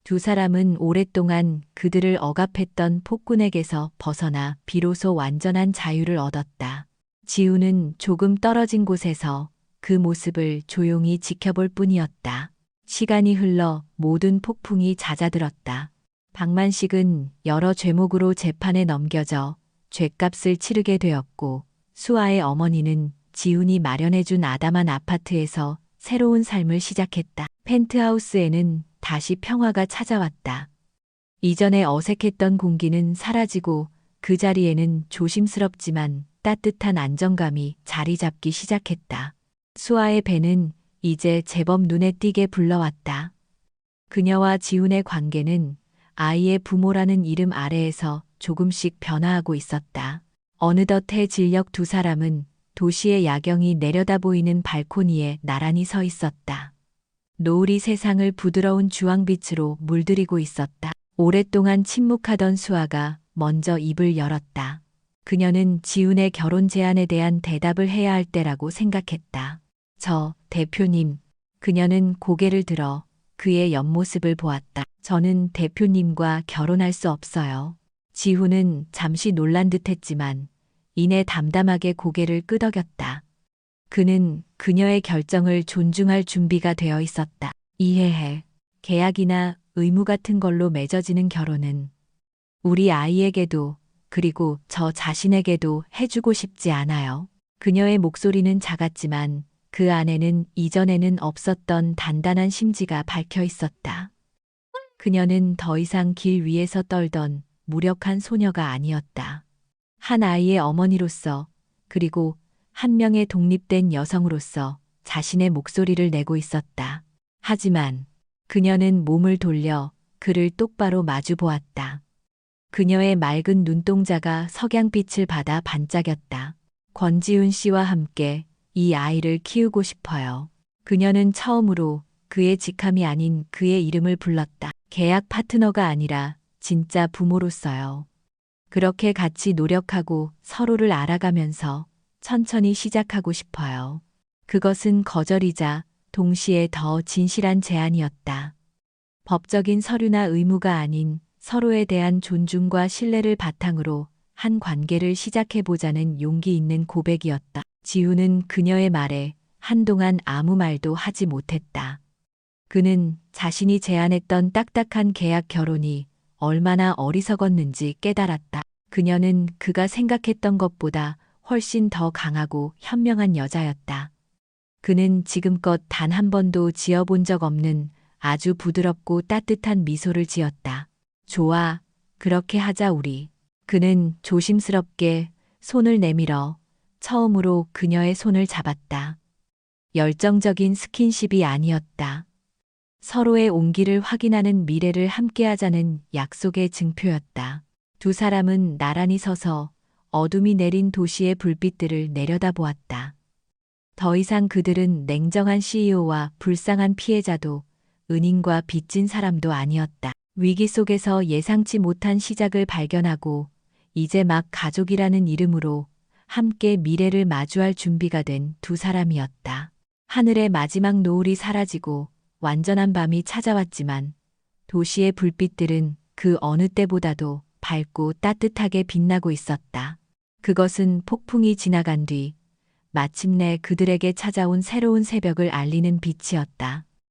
Speaker 1: 두 사람은 오랫동안 그들을 억압했던 폭군에게서 벗어나 비로소 완전한 자유를 얻었다. 지우는 조금 떨어진 곳에서 그 모습을 조용히 지켜볼 뿐이었다. 시간이 흘러 모든 폭풍이 잦아들었다. 박만식은 여러 죄목으로 재판에 넘겨져 죗값을 치르게 되었고 수아의 어머니는 지훈이 마련해준 아담한 아파트에서 새로운 삶을 시작했다. 펜트하우스에는 다시 평화가 찾아왔다. 이전에 어색했던 공기는 사라지고 그 자리에는 조심스럽지만 따뜻한 안정감이 자리 잡기 시작했다. 수아의 배는 이제 제법 눈에 띄게 불러왔다. 그녀와 지훈의 관계는 아이의 부모라는 이름 아래에서 조금씩 변화하고 있었다. 어느덧 해 진력 두 사람은 도시의 야경이 내려다 보이는 발코니에 나란히 서 있었다. 노을이 세상을 부드러운 주황빛으로 물들이고 있었다. 오랫동안 침묵하던 수아가 먼저 입을 열었다. 그녀는 지훈의 결혼 제안에 대한 대답을 해야 할 때라고 생각했다. 저, 대표님. 그녀는 고개를 들어 그의 옆모습을 보았다. 저는 대표님과 결혼할 수 없어요. 지훈은 잠시 놀란 듯 했지만 이내 담담하게 고개를 끄덕였다. 그는 그녀의 결정을 존중할 준비가 되어 있었다. 이해해. 계약이나 의무 같은 걸로 맺어지는 결혼은 우리 아이에게도 그리고 저 자신에게도 해주고 싶지 않아요. 그녀의 목소리는 작았지만 그 안에는 이전에는 없었던 단단한 심지가 박혀 있었다. 그녀는 더 이상 길 위에서 떨던 무력한 소녀가 아니었다. 한 아이의 어머니로서 그리고 한 명의 독립된 여성으로서 자신의 목소리를 내고 있었다. 하지만 그녀는 몸을 돌려 그를 똑바로 마주 보았다. 그녀의 맑은 눈동자가 석양빛을 받아 반짝였다. 권지훈 씨와 함께 이 아이를 키우고 싶어요. 그녀는 처음으로 그의 직함이 아닌 그의 이름을 불렀다. 계약 파트너가 아니라 진짜 부모로서요. 그렇게 같이 노력하고 서로를 알아가면서 천천히 시작하고 싶어요. 그것은 거절이자 동시에 더 진실한 제안이었다. 법적인 서류나 의무가 아닌 서로에 대한 존중과 신뢰를 바탕으로 한 관계를 시작해보자는 용기 있는 고백이었다. 지훈은 그녀의 말에 한동안 아무 말도 하지 못했다. 그는 자신이 제안했던 딱딱한 계약 결혼이 얼마나 어리석었는지 깨달았다. 그녀는 그가 생각했던 것보다 훨씬 더 강하고 현명한 여자였다. 그는 지금껏 단 한 번도 지어본 적 없는 아주 부드럽고 따뜻한 미소를 지었다. 좋아, 그렇게 하자 우리. 그는 조심스럽게 손을 내밀어 처음으로 그녀의 손을 잡았다. 열정적인 스킨십이 아니었다. 서로의 온기를 확인하는 미래를 함께하자는 약속의 증표였다. 두 사람은 나란히 서서 어둠이 내린 도시의 불빛들을 내려다보았다. 더 이상 그들은 냉정한 CEO와 불쌍한 피해자도 은인과 빚진 사람도 아니었다. 위기 속에서 예상치 못한 시작을 발견하고 이제 막 가족이라는 이름으로 함께 미래를 마주할 준비가 된 두 사람이었다. 하늘의 마지막 노을이 사라지고 완전한 밤이 찾아왔지만 도시의 불빛들은 그 어느 때보다도 밝고 따뜻하게 빛나고 있었다. 그것은 폭풍이 지나간 뒤 마침내 그들에게 찾아온 새로운 새벽을 알리는 빛이었다.